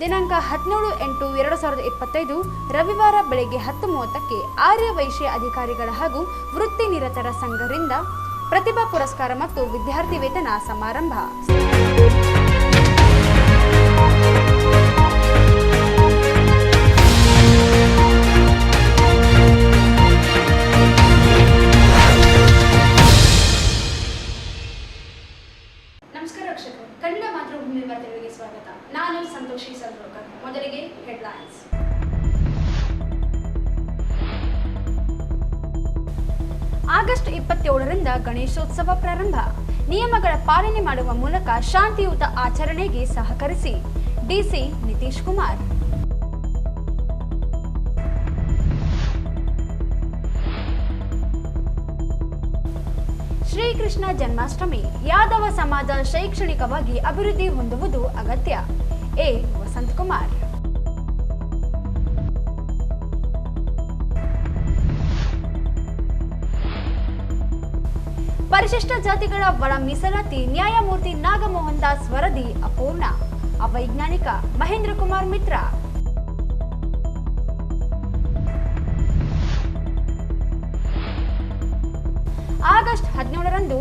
ದಿನಾಂಕ 17/8/2025 ರವಿವಾರ ಬೆಳಗ್ಗೆ 10:30ಕ್ಕೆ ಆರ್ಯ ವೈಶ್ಯ ಅಧಿಕಾರಿಗಳ ಹಾಗೂ ವೃತ್ತಿ ನಿರತರ ಸಂಘದಿಂದ ಪ್ರತಿಭಾ ಪುರಸ್ಕಾರ ಮತ್ತು ವಿದ್ಯಾರ್ಥಿ ವೇತನ ಸಮಾರಂಭ. ನಮಸ್ಕಾರ ವೀಕ್ಷಕರೇ, ಕನ್ನಡ ಮಾತೃಭೂಮಿ ವಾರ್ತೆಗಳಿಗೆ ಸ್ವಾಗತ. ನಾನು ಸಂತೋಷಿ ಸಲ್ರೋಕರ್. ಮೊದಲಿಗೆ ಹೆಡ್ಲೈನ್ಸ್. ಆಗಸ್ಟ್ 27ರಿಂದ ಗಣೇಶೋತ್ಸವ ಪ್ರಾರಂಭ. ನಿಯಮಗಳ ಪಾಲನೆ ಮಾಡುವ ಮೂಲಕ ಶಾಂತಿಯುತ ಆಚರಣೆಗೆ ಸಹಕರಿಸಿ. ಡಿಸಿ ನಿತೀಶ್ ಕುಮಾರ್. ಶ್ರೀಕೃಷ್ಣ ಜನ್ಮಾಷ್ಟಮಿ. ಯಾದವ ಸಮಾಜ ಶೈಕ್ಷಣಿಕವಾಗಿ ಅಭಿವೃದ್ಧಿ ಹೊಂದುವುದು ಅಗತ್ಯ. ಎ ವಸಂತಕುಮಾರ್. ಪರಿಶಿಷ್ಟ ಜಾತಿಗಳ ಒಳ ಮೀಸಲಾತಿ ನ್ಯಾಯಮೂರ್ತಿ ನಾಗಮೋಹನ್ ದಾಸ್ ವರದಿ ಅಪೂರ್ಣ, ಅವೈಜ್ಞಾನಿಕ. ಮಹೇಂದ್ರ ಕುಮಾರ್ ಮಿತ್ರ. ಆಗಸ್ಟ್ 17ರಂದು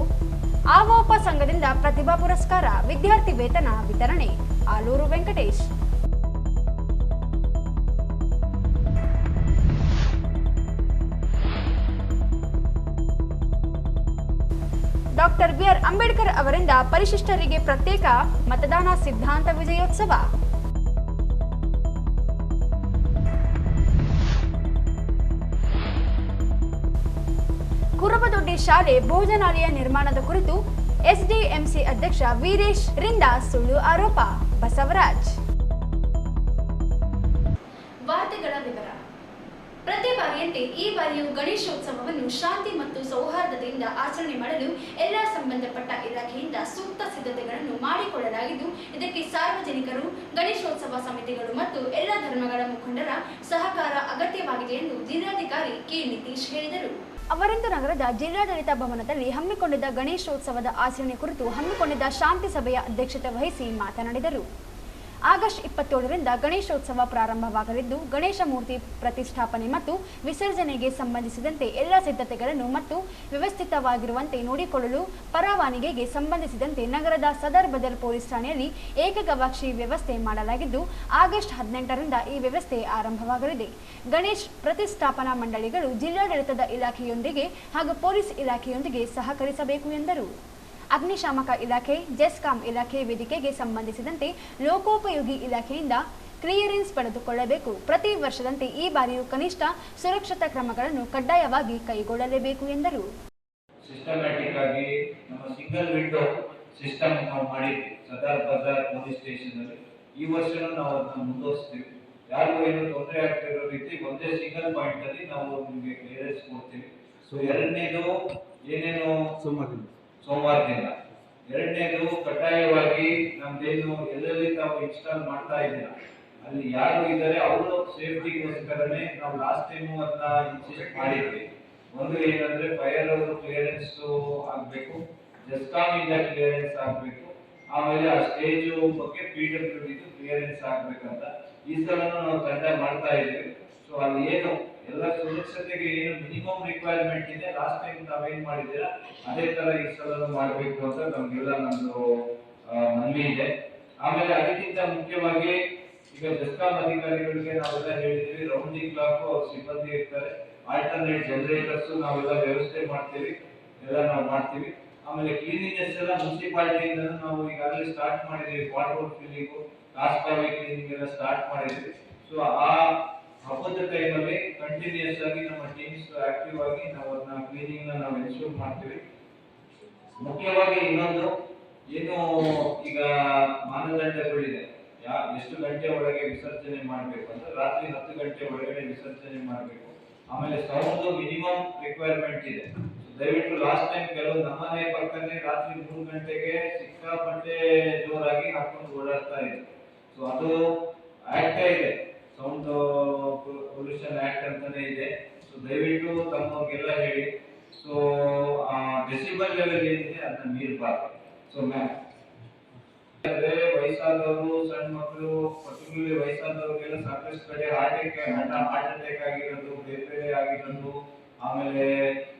ಆವೋಪ ಸಂಘದಿಂದ ಪ್ರತಿಭಾ ಪುರಸ್ಕಾರ, ವಿದ್ಯಾರ್ಥಿ ವೇತನ ವಿತರಣೆ. ಆಲೂರು ವೆಂಕಟೇಶ್. Doctor B R. ಅಂಬೇಡ್ಕರ್ ಅವರಿಂದ ಪರಿಶಿಷ್ಟರಿಗೆ ಪ್ರತ್ಯೇಕ ಮತದಾನ ಸಿದ್ಧಾಂತ ವಿಜಯೋತ್ಸವ. ಕುರುಬದೊಡ್ಡಿ ಶಾಲೆ ಭೋಜನಾಲಯ ನಿರ್ಮಾಣದ ಕುರಿತು ಎಸ್ಡಿಎಂಸಿ ಅಧ್ಯಕ್ಷ ವೀರೇಶ್ ರಿಂದ ಸುಳ್ಳು ಆರೋಪ. ಬಸವರಾಜ್. ವಾರ್ತೆಗಳ ವಿವರ. ಪ್ರತಿ ಬಾರಿಯಂತೆ ಈ ಬಾರಿಯೂ ಗಣೇಶೋತ್ಸವವನ್ನು ಶಾಂತಿ ಮತ್ತು ಸೌಹಾರ್ದತೆಯಿಂದ ಆಚರಣೆ ಮಾಡಲು ಎಲ್ಲ ಸಂಬಂಧಪಟ್ಟ ಇಲಾಖೆಯಿಂದ ಸೂಕ್ತ ಸಿದ್ಧತೆಗಳನ್ನು ಮಾಡಿಕೊಳ್ಳಲಾಗಿದ್ದು, ಇದಕ್ಕೆ ಸಾರ್ವಜನಿಕರು, ಗಣೇಶೋತ್ಸವ ಸಮಿತಿಗಳು ಮತ್ತು ಎಲ್ಲ ಧರ್ಮಗಳ ಮುಖಂಡರ ಸಹಕಾರ ಅಗತ್ಯವಾಗಿದೆ ಎಂದು ಜಿಲ್ಲಾಧಿಕಾರಿ ಕೆ ನಿತೀಶ್ ಹೇಳಿದರು. ಅವರಿಂದು ನಗರದ ಜಿಲ್ಲಾಡಳಿತ ಭವನದಲ್ಲಿ ಹಮ್ಮಿಕೊಂಡಿದ್ದ ಗಣೇಶೋತ್ಸವದ ಆಚರಣೆ ಕುರಿತು ಹಮ್ಮಿಕೊಂಡಿದ್ದ ಶಾಂತಿ ಸಭೆಯ ಅಧ್ಯಕ್ಷತೆ ವಹಿಸಿ ಮಾತನಾಡಿದರು. ಆಗಸ್ಟ್ 27ರಿಂದ ಗಣೇಶೋತ್ಸವ ಪ್ರಾರಂಭವಾಗಲಿದ್ದು, ಗಣೇಶ ಮೂರ್ತಿ ಪ್ರತಿಷ್ಠಾಪನೆ ಮತ್ತು ವಿಸರ್ಜನೆಗೆ ಸಂಬಂಧಿಸಿದಂತೆ ಎಲ್ಲ ಸಿದ್ಧತೆಗಳನ್ನು ಮತ್ತು ವ್ಯವಸ್ಥಿತವಾಗಿರುವಂತೆ ನೋಡಿಕೊಳ್ಳಲು ಪರವಾನಗಿಗೆ ಸಂಬಂಧಿಸಿದಂತೆ ನಗರದ ಸದರ್ ಬದರ್ ಪೊಲೀಸ್ ಠಾಣೆಯಲ್ಲಿ ಏಕಗವಾಕ್ಷಿ ವ್ಯವಸ್ಥೆ ಮಾಡಲಾಗಿದ್ದು, ಆಗಸ್ಟ್ 18ರಿಂದ ಈ ವ್ಯವಸ್ಥೆ ಆರಂಭವಾಗಲಿದೆ. ಗಣೇಶ್ ಪ್ರತಿಷ್ಠಾಪನಾ ಮಂಡಳಿಗಳು ಜಿಲ್ಲಾಡಳಿತದ ಇಲಾಖೆಯೊಂದಿಗೆ ಹಾಗೂ ಪೊಲೀಸ್ ಇಲಾಖೆಯೊಂದಿಗೆ ಸಹಕರಿಸಬೇಕು ಎಂದರು. ಅಗ್ನಿಶಾಮಕ ಇಲಾಖೆ, ಜೆಸ್ಕಾಂ ಇಲಾಖೆ ವೇದಿಕೆಗೆ ಸಂಬಂಧಿಸಿದಂತೆ ಲೋಕೋಪಯೋಗಿ ಇಲಾಖೆಯಿಂದ ಕ್ಲಿಯರೆನ್ಸ್ ಪಡೆದುಕೊಳ್ಳಬೇಕು. ಪ್ರತಿ ವರ್ಷದಂತೆ ಈ ಬಾರಿಯೂ ಕನಿಷ್ಠ ಸುರಕ್ಷತಾ ಕ್ರಮಗಳನ್ನು ಕಡ್ಡಾಯವಾಗಿ ಕೈಗೊಳ್ಳಲೇಬೇಕು ಎಂದರು. ಸಿಸ್ಟಮ್ಯಾಟಿಕ್ ಆಗಿ ನಮ್ಮ ಸಿಂಗಲ್ ವಿಂಡೋ ಸಿಸ್ಟಮ್ ನಾವು ಮಾಡಿದ್ವಿ ಸದರ್ ಬಜಾರ್ ಪೊಲೀಸ್ ಸ್ಟೇಷನ್ ಅಲ್ಲಿ. ಈ ವರ್ಷನೂ ನಾವು ಅದನ್ನ ಮುಂದುವರಿಸ್ತೀವಿ. ಯಾರಿಗೂ ಏನು ತೊಂದರೆ ಆಗ್ತಿರೋ ರೀತಿ ಒಂದೇ ಸಿಂಗಲ್ ಪಾಯಿಂಟ್ ಅಲ್ಲಿ ನಾವು ನಿಮಗೆ ಕ್ಲಿಯರೆನ್ಸ್ ಕೊಡ್ತೀವಿ. ಸೊ ಎರಡನೇದು ಏನೇನು ಸೋಮವಾರದಿಂದ, ಎರಡನೇದು ಕಡ್ಡಾಯವಾಗಿ ನಮ್ದೇನು ಎಲ್ಲೆಲ್ಲಿ ನಾವು ಇನ್ಸ್ಟಾಲ್ ಮಾಡ್ತಾ ಇದ್ದೀರಾ ಅಲ್ಲಿ ಯಾರು ಇದ್ದಾರೆ ಅವರು ಸೇಫ್ಟಿಗೋಸ್ಕರನೇ ನಾವು ಲಾಸ್ಟ್ ಟೈಮು ಅದನ್ನ ಇನ್ಸಿಸ್ಟ್ ಮಾಡಿದ್ವಿ. ಒಂದು ಏನಂದ್ರೆ ಫೈರ್ ಅವರು ಕ್ಲಿಯರೆನ್ಸ್ ಆಗ್ಬೇಕು, ಜೆಸ್ಕಾಂ ಇಂದ ಕ್ಲಿಯರೆನ್ಸ್ ಆಗ್ಬೇಕು, ಆಮೇಲೆ ಆ ಸ್ಟೇಜ್ ಬಗ್ಗೆ PWD ಕ್ಲಿಯರೆನ್ಸ್ ಆಗ್ಬೇಕಂತ ಈ ಸಲನೂ ನಾವು ತಂಡ ಮಾಡ್ತಾ ಇದ್ದೀವಿ. ಸೊ ಅಲ್ಲಿ ಏನು ಎಲ್ಲ ಸುರಕ್ಷತೆಗೆ ಏನು ಮಿನಿಮಮ್ ರಿಕ್ವೈರ್ಮೆಂಟ್ ಇದೆ, ಲಾಸ್ಟ್ ಟೈಮ್ ನಾವೇನ್ ಮಾಡಿದ್ದೀರಾ ಅದೇ ತರ ಈ ಸಲ ಮಾಡಬೇಕು ಅಂತ ನಮ್ಗೆಲ್ಲ ನಮ್ದು ಮನವಿ ಇದೆ. ಆಮೇಲೆ ಅದಕ್ಕಿಂತ ಮುಖ್ಯವಾಗಿ ಈಗ ಜೆಸ್ಕಾಂ ಅಧಿಕಾರಿಗಳಿಗೆ ನಾವೆಲ್ಲ ಹೇಳಿದ್ದೀವಿ, ರೌಂಡ್ ದಿ ಕ್ಲಾಕ್ ಅವ್ರ ಸಿಬ್ಬಂದಿ ಇರ್ತಾರೆ, ಆಲ್ಟರ್ನೇಟ್ ಜನರೇಟರ್ಸ್ ನಾವೆಲ್ಲ ವ್ಯವಸ್ಥೆ ಮಾಡ್ತೀವಿ, ಎಲ್ಲ ನಾವು ಮಾಡ್ತೀವಿ. ಆಮೇಲೆ ಕ್ಲೀನಿನೆಸ್ ಎಲ್ಲ ಮುನ್ಸಿಪಾಲಿಟಿಯಿಂದ ನಾವು ಈಗಾಗಲೇ ಸ್ಟಾರ್ಟ್ ಮಾಡಿದ್ದೀವಿ. ವಾಟರ್ ಫಿಲ್ಲಿಂಗು, ಕಾಸ್ಕಾವಿ ಕ್ಲೀನಿಂಗ್ ಎಲ್ಲ ಸ್ಟಾರ್ಟ್ ಮಾಡಿದ್ದೀವಿ. ಸೊ ಆ ಹಬ್ಬದ ಟೈಮಲ್ಲಿ ಕಂಟಿನ್ಯೂಸ್ ಆಗಿ ನಮ್ಮ ಟೀಮ್ಸ್ ಆಕ್ಟಿವ್ ಆಗಿ ನಾವು ಅದನ್ನ ಕ್ಲೀನಿಂಗ್ ನಾವು ಎನ್ಶೂರ್ ಮಾಡ್ತೀವಿ. ಮುಖ್ಯವಾಗಿ ಇನ್ನೊಂದು ಏನು ಈಗ ಮಾನದಂಡಗಳಿದೆ, ಎಷ್ಟು ಗಂಟೆ ಒಳಗೆ ವಿಸರ್ಜನೆ ಮಾಡಬೇಕು ಅಂತ, ರಾತ್ರಿ 10 ಗಂಟೆ ಒಳಗಡೆ ವಿಸರ್ಜನೆ ಮಾಡಬೇಕು. ಆಮೇಲೆ ಸೌಂಡ್ ಮಿನಿಮಮ್ ರಿಕ್ವೈರ್ಮೆಂಟ್ ಇದೆ. ದಯವಿಟ್ಟು ಲಾಸ್ಟ್ ಟೈಮ್ ಕೆಲವು ನಮ್ಮನೆ ಪಕ್ಕನೆ ರಾತ್ರಿ 3 ಗಂಟೆಗೆ ಸಿಕ್ಕಾಪಟ್ಟೆ ಜೋರಾಗಿ ಹಾಕೊಂಡು ಓಡಾಡ್ತಾ ಇದ್ರು. ಸೊ ಅದು ಆಕ್ಟ್ ಇದೆ, ಸೌಂಡ್ ಪೊಲ್ಯೂಷನ್ ಆಕ್ಟ್ ಅಂತಾನೆ ಇದೆ. ಸೊ ದಯವಿಟ್ಟು ತಮ್ಮವ್ರಿಗೆಲ್ಲ ಹೇಳಿ. ಸೊ ಡೆಸಿಬಲ್ ಲೆವೆಲ್ ಏನಿದೆ ಅದನ್ನ ಮೀರಬಾರ್ದು. ಸೊ ವಯಸ್ಸಾದವರು, ಸಣ್ಣ ಮಕ್ಕಳು, ಪರ್ಟಿಕ್ಯುಲರ್ಲಿ ವಯಸ್ಸಾದವರಿಗೆಲ್ಲ ಸಾಕಷ್ಟು ಕಡೆ ಹಾರ್ಟ್ ಅಟ್ಯಾಕ್ ಆಗಿರೋದು, ಬೇರೆ ಬೇರೆ ಆಗಿರೋದು, ಆಮೇಲೆ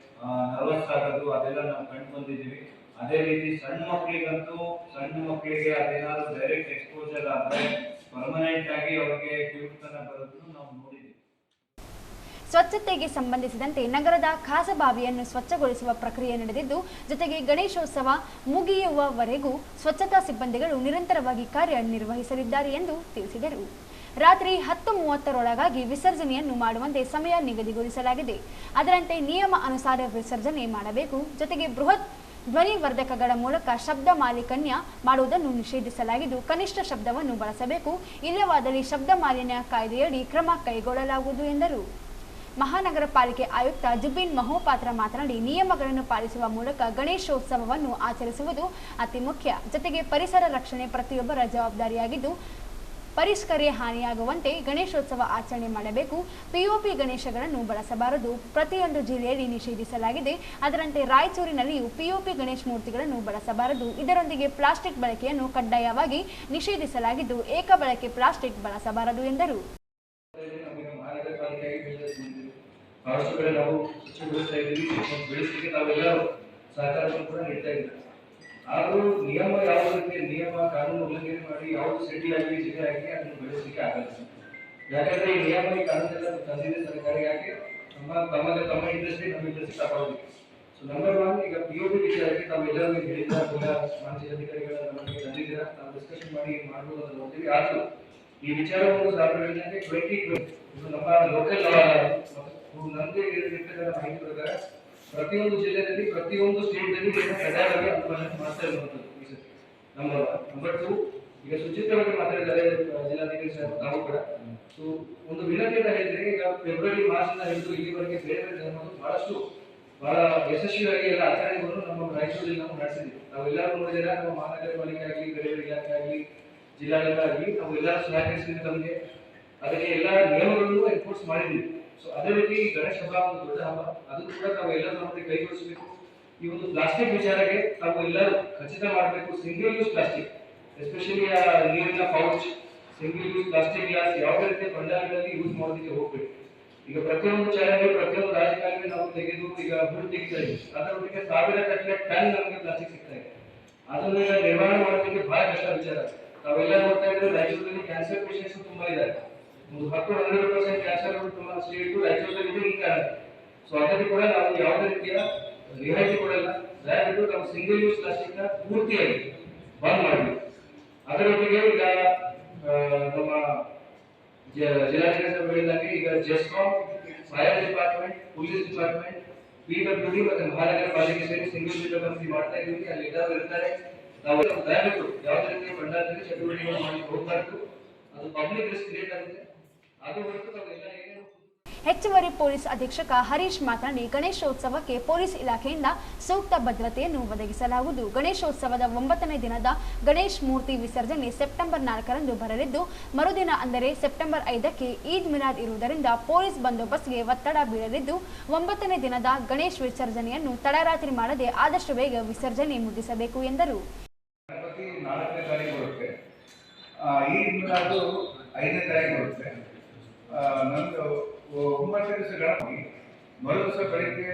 ನರ್ವಸ್ ಆಗೋದು ಅದೆಲ್ಲ ನಾವು ಕಂಡು ಬಂದಿದ್ದೀವಿ. ಅದೇ ರೀತಿ ಸಣ್ಣ ಮಕ್ಕಳಿಗೆ ಅದೇನಾದ್ರು ಡೈರೆಕ್ಟ್ ಎಕ್ಸ್ಪೋಜರ್ ಆದ್ರೆ ಪರ್ಮನೆಂಟ್ ಆಗಿ ಅವರಿಗೆ ಕಿವುಡುತನ ಬರೋದನ್ನು ನಾವು ನೋಡಿದ್ದೀವಿ. ಸ್ವಚ್ಛತೆಗೆ ಸಂಬಂಧಿಸಿದಂತೆ ನಗರದ ಖಾಸಬಾವಿಯನ್ನು ಸ್ವಚ್ಛಗೊಳಿಸುವ ಪ್ರಕ್ರಿಯೆ ನಡೆದಿದ್ದು, ಜೊತೆಗೆ ಗಣೇಶೋತ್ಸವ ಮುಗಿಯುವವರೆಗೂ ಸ್ವಚ್ಛತಾ ಸಿಬ್ಬಂದಿಗಳು ನಿರಂತರವಾಗಿ ಕಾರ್ಯನಿರ್ವಹಿಸಲಿದ್ದಾರೆ ಎಂದು ತಿಳಿಸಿದರು. ರಾತ್ರಿ 10:30ರೊಳಗಾಗಿ ವಿಸರ್ಜನೆಯನ್ನು ಮಾಡುವಂತೆ ಸಮಯ ನಿಗದಿಗೊಳಿಸಲಾಗಿದೆ. ಅದರಂತೆ ನಿಯಮ ಅನುಸಾರ ವಿಸರ್ಜನೆ ಮಾಡಬೇಕು. ಜೊತೆಗೆ ಬೃಹತ್ ಧ್ವನಿವರ್ಧಕಗಳ ಮೂಲಕ ಶಬ್ದ ಮಾಲಿನ್ಯ ಮಾಡುವುದನ್ನು ನಿಷೇಧಿಸಲಾಗಿದ್ದು, ಕನಿಷ್ಠ ಶಬ್ದವನ್ನು ಬಳಸಬೇಕು. ಇಲ್ಲವಾದಲ್ಲಿ ಶಬ್ದ ಮಾಲಿನ್ಯ ಕಾಯ್ದೆಯಡಿ ಕ್ರಮ ಕೈಗೊಳ್ಳಲಾಗುವುದು ಎಂದರು. ಮಹಾನಗರ ಪಾಲಿಕೆ ಆಯುಕ್ತ ಜುಬಿನ್ ಮಹೋಪಾತ್ರ ಮಾತನಾಡಿ, ನಿಯಮಗಳನ್ನು ಪಾಲಿಸುವ ಮೂಲಕ ಗಣೇಶೋತ್ಸವವನ್ನು ಆಚರಿಸುವುದು ಅತಿ ಮುಖ್ಯ. ಜೊತೆಗೆ ಪರಿಸರ ರಕ್ಷಣೆ ಪ್ರತಿಯೊಬ್ಬರ ಜವಾಬ್ದಾರಿಯಾಗಿದ್ದು, ಪರಿಸರಕ್ಕೆ ಹಾನಿಯಾಗುವಂತೆ ಗಣೇಶೋತ್ಸವ ಆಚರಣೆ ಮಾಡಬೇಕು. ಪಿಒಪಿ ಗಣೇಶಗಳನ್ನು ಬಳಸಬಾರದು. ಪ್ರತಿಯೊಂದು ಜಿಲ್ಲೆಯಲ್ಲಿ ನಿಷೇಧಿಸಲಾಗಿದೆ. ಅದರಂತೆ ರಾಯಚೂರಿನಲ್ಲಿಯೂ ಪಿಒಪಿ ಗಣೇಶ ಮೂರ್ತಿಗಳನ್ನು ಬಳಸಬಾರದು. ಇದರೊಂದಿಗೆ ಪ್ಲಾಸ್ಟಿಕ್ ಬಳಕೆಯನ್ನು ಕಡ್ಡಾಯವಾಗಿ ನಿಷೇಧಿಸಲಾಗಿದ್ದು, ಏಕ ಬಳಕೆ ಪ್ಲಾಸ್ಟಿಕ್ ಬಳಸಬಾರದು ಎಂದರು. ಬಹಳಷ್ಟು ಕಡೆ ನಾವು ಸ್ವಚ್ಛಗೊಳಿಸ್ತಾ ಇದ್ದೀವಿ, ಬೆಳೆಸಲಿಕ್ಕೆ ತಾವೆಲ್ಲರೂ ಸಹಕಾರವನ್ನು ಕೂಡ ನೀಡ್ತಾ ಇದ್ದೀವಿ. ಆದರೂ ನಿಯಮ ಕಾನೂನು ಉಲ್ಲಂಘನೆ ಮಾಡಿ ಯಾವುದು ಸಿಟಿ ಆಗಲಿ ಜಿಲ್ಲೆ ಆಗಲಿ ಅದನ್ನು ಬೆಳೆಸಲಿಕ್ಕೆ ಆಗಲ್ಲ. ಯಾಕಂದ್ರೆ ಈ ನಿಯಮ ಈ ಕಾನೂನೆಲ್ಲ ತಂದಿದೆ ಸರ್ಕಾರಿಯಾಗಿ ತಮ್ಮ ಇಂಡಸ್ಟ್ರಿ ನಮ್ಮ ಇಂಡಸ್ಟ್ರಿ ಕಾಪಾಡೋದಕ್ಕೆ. ಸೊ ನಂಬರ್ 1 ಈಗ ಪಿಒಪಿ ವಿಚಾರಕ್ಕೆ ತಾವೆಲ್ಲರೂ ಹೇಳಿದ ಜಿಲ್ಲಾಧಿಕಾರಿಗಳ ನಮಗೆ ತಂದಿದ್ದೀರಾ, ನಾವು ಡಿಸ್ಕಷನ್ ಮಾಡಿ ಮಾಡ್ಬೋದು ಅಂತ ನೋಡ್ತೀವಿ. ಆದರೂ ಈ ವಿಚಾರವನ್ನು ಸಾರ್ವಜನಿಕರಿಗೆ 2020 ಇದು ನಮ್ಮ ಲೋಕಲ್ ನಮಗೆ ಇರ್ತಕ್ಕಂಥ ಮಾಹಿತಿ ಪ್ರಕಾರ ಪ್ರತಿಯೊಂದು ಜಿಲ್ಲೆಯಲ್ಲಿ ಪ್ರತಿಯೊಂದು ಸ್ಟೇಟ್ನಲ್ಲಿ ಕಡ್ಡಾಯವಾಗಿ ಅನುಪಾಲನೆ ಮಾಡ್ತಾ ಇರುವಂಥದ್ದು ಈ ಸತಿ. ನಂಬರ್ 2 ಈಗ ಶುಚಿತ್ವವಾಗಿ ಮಾತಾಡಿದ್ದಾರೆ ಜಿಲ್ಲಾಧಿಕಾರಿ ಸಾಹೇಬ್ ತಾವು ಕೂಡ. ಸೊ ಒಂದು ವಿನಂತಿ ಅಂತ ಹೇಳಿದ್ರೆ, ಈಗ ಫೆಬ್ರವರಿ ಮಾರ್ಚ್ನ ಹಿಡಿದು ಇಲ್ಲಿವರೆಗೆ ಬೇರೆ ಬೇರೆ ಧರ್ಮಗಳು ಬಹಳ ಯಶಸ್ವಿಯಾಗಿ ಎಲ್ಲ ಆಚರಣೆಗಳನ್ನು ನಮ್ಮ ರಾಯಚೂರಲ್ಲಿ ನಾವು ನಡೆಸಿದ್ದೀವಿ. ನಾವೆಲ್ಲರೂ ನೋಡಿದ್ರೆ ನಮ್ಮ ಮಹಾನಗರ ಪಾಲಿಕೆ ಆಗಲಿ, ಬೇರೆ ಬೇರೆ ಇಲಾಖೆ ಆಗಲಿ, ಜಿಲ್ಲಾಡಳಿತ ಆಗಲಿ, ನಾವು ಎಲ್ಲರೂ ಸಹಕರಿಸಿದ್ವಿ. ನಮಗೆ ಅದಕ್ಕೆ ಎಲ್ಲ ನಿಯಮಗಳನ್ನು ಎನ್ಫೋರ್ಸ್ ಮಾಡಿದ್ದೀವಿ. ಸೊ ಅದೇ ರೀತಿ ಗಣೇಶ ಹಬ್ಬ ಒಂದು ದೊಡ್ಡ ಹಬ್ಬ, ಅದು ಕೂಡ ತಾವು ಎಲ್ಲರೂ ನಮಗೆ ಕೈಗೊಳಿಸಬೇಕು. ಈ ಒಂದು ಪ್ಲಾಸ್ಟಿಕ್ ವಿಚಾರಕ್ಕೆ ತಾವು ಎಲ್ಲರೂ ಖಚಿತ ಮಾಡಬೇಕು. ಸಿಂಗಲ್ ಯೂಸ್ ಪ್ಲಾಸ್ಟಿಕ್, ಎಸ್ಪೆಷಲಿ ನೀರಿನ pouch, single use plastic glass ಯಾವುದೇ ರೀತಿಯ ಪಂಡಾಲಗಳಲ್ಲಿ ಯೂಸ್ ಮಾಡೋದಕ್ಕೆ ಹೋಗ್ಬೇಕು. ಈಗ ಪ್ರತಿಯೊಂದು ಚಾನಲ್ ಪ್ರತಿಯೊಂದು ರಾಜಕಾರಣಿ ನಾವು ತೆಗೆದು ಈಗ ಹುಟ್ಟು ತೆಗಿತಾ ಇದ್ದೀವಿ, ಅದರೊಟ್ಟಿಗೆ 1000 ಗಟ್ಟಲೆ ಟನ್ ನಮಗೆ ಪ್ಲಾಸ್ಟಿಕ್ ಸಿಗ್ತಾ ಇದೆ. ಅದನ್ನ ನಿರ್ವಹಣೆ ಮಾಡೋದಕ್ಕೆ ಬಹಳ ಕಷ್ಟ ವಿಚಾರ. ತಾವೆಲ್ಲ ನೋಡ್ತಾ ಇದ್ರೆ ರಾಯಚೂರಲ್ಲಿ ಕ್ಯಾನ್ಸರ್ ಪೇಷಂಟ್ಸ್ ತುಂಬಾ ಇದ್ದಾರೆ. ಒಂದು 10-100% ಕ್ಯಾನ್ಸರ್ ತುಂಬಾ ಸ್ಟೇಟ್ ರಾಯಚೂರಲ್ಲಿ ಇದೆ ಈ ಕಾರಣ. ಸೊ ಅದಕ್ಕೆ ಕೂಡ ನಾವು ಯಾವುದೇ ರೀತಿಯ ರಿಯಾಯಿತಿ ಕೊಡಲ್ಲ. ದಯವಿಟ್ಟು ನಾವು ಸಿಂಗಲ್ ಯೂಸ್ ಪ್ಲಾಸ್ಟಿಕ್ ನ ಪೂರ್ತಿಯಾಗಿ ಬಂದ್ ಮಾಡಿ. ಅದರೊಟ್ಟಿಗೆ ಈಗ ನಮ್ಮ ಜಿಲ್ಲಾಧಿಕಾರಿ ಹೇಳಿದಂಗೆ ಈಗ GESCOM, fire department, police department, PWD ಮತ್ತು ಮಹಾನಗರ ಪಾಲಿಕೆ ಸೇರಿ ಸಿಂಗಲ್ ವಿಂಡೋ ಕಮಿಟಿ ಮಾಡ್ತಾ ಇದ್ದೀವಿ. ಅಲ್ಲಿ ಎಲ್ಲರೂ ಇರ್ತಾರೆ. ನಾವು ದಯವಿಟ್ಟು ಯಾವುದೇ ರೀತಿಯ ಪಂಡಾಲದಲ್ಲಿ ಚಟುವಟಿಕೆಗಳು ಮಾಡಿ ಹೋಗಬಾರ್ದು. ಅದು ಪಬ್ಲಿಕ್ ರಿಸ್ಕ್ ಕ್ರಿಯೇಟ್ ಆಗುತ್ತೆ. ಅದು ಹೊರತು ತಾವೆಲ್ಲ ಹೆಚ್ಚುವರಿ ಪೊಲೀಸ್ ಅಧೀಕ್ಷಕ ಹರೀಶ್ ಮಾತನಾಡಿ, ಗಣೇಶೋತ್ಸವಕ್ಕೆ ಪೊಲೀಸ್ ಇಲಾಖೆಯಿಂದ ಸೂಕ್ತ ಭದ್ರತೆಯನ್ನು ಒದಗಿಸಲಾಗುವುದು. ಗಣೇಶೋತ್ಸವದ 9ನೇ ದಿನದ ಗಣೇಶ್ ಮೂರ್ತಿ ವಿಸರ್ಜನೆ ಸೆಪ್ಟೆಂಬರ್ 4ರಂದು ಬರಲಿದ್ದು, ಮರುದಿನ ಅಂದರೆ ಸೆಪ್ಟೆಂಬರ್ 5ಕ್ಕೆ ಈದ್ ಮಿಲಾದ್ ಇರುವುದರಿಂದ ಪೊಲೀಸ್ ಬಂದೋಬಸ್ತ್ಗೆ ಒತ್ತಡ ಬೀಳಲಿದ್ದು, 9ನೇ ದಿನದ ಗಣೇಶ್ ವಿಸರ್ಜನೆಯನ್ನು ತಡರಾತ್ರಿ ಮಾಡದೆ ಆದಷ್ಟು ಬೇಗ ವಿಸರ್ಜನೆ ಮುಗಿಸಬೇಕು ಎಂದರು. ಗಣಪತಿ 4ನೇ ತಾರೀಕು ಬರುತ್ತೆ, ಈದ್ ಮಿಲಾದ್ 5ನೇ ತಾರೀಕು ಬರುತ್ತೆ. ನಮ್ದು 9 ದಿವಸ ಗಣಪತಿ ಮರು ದಿವಸ ಬೆಳಿಗ್ಗೆ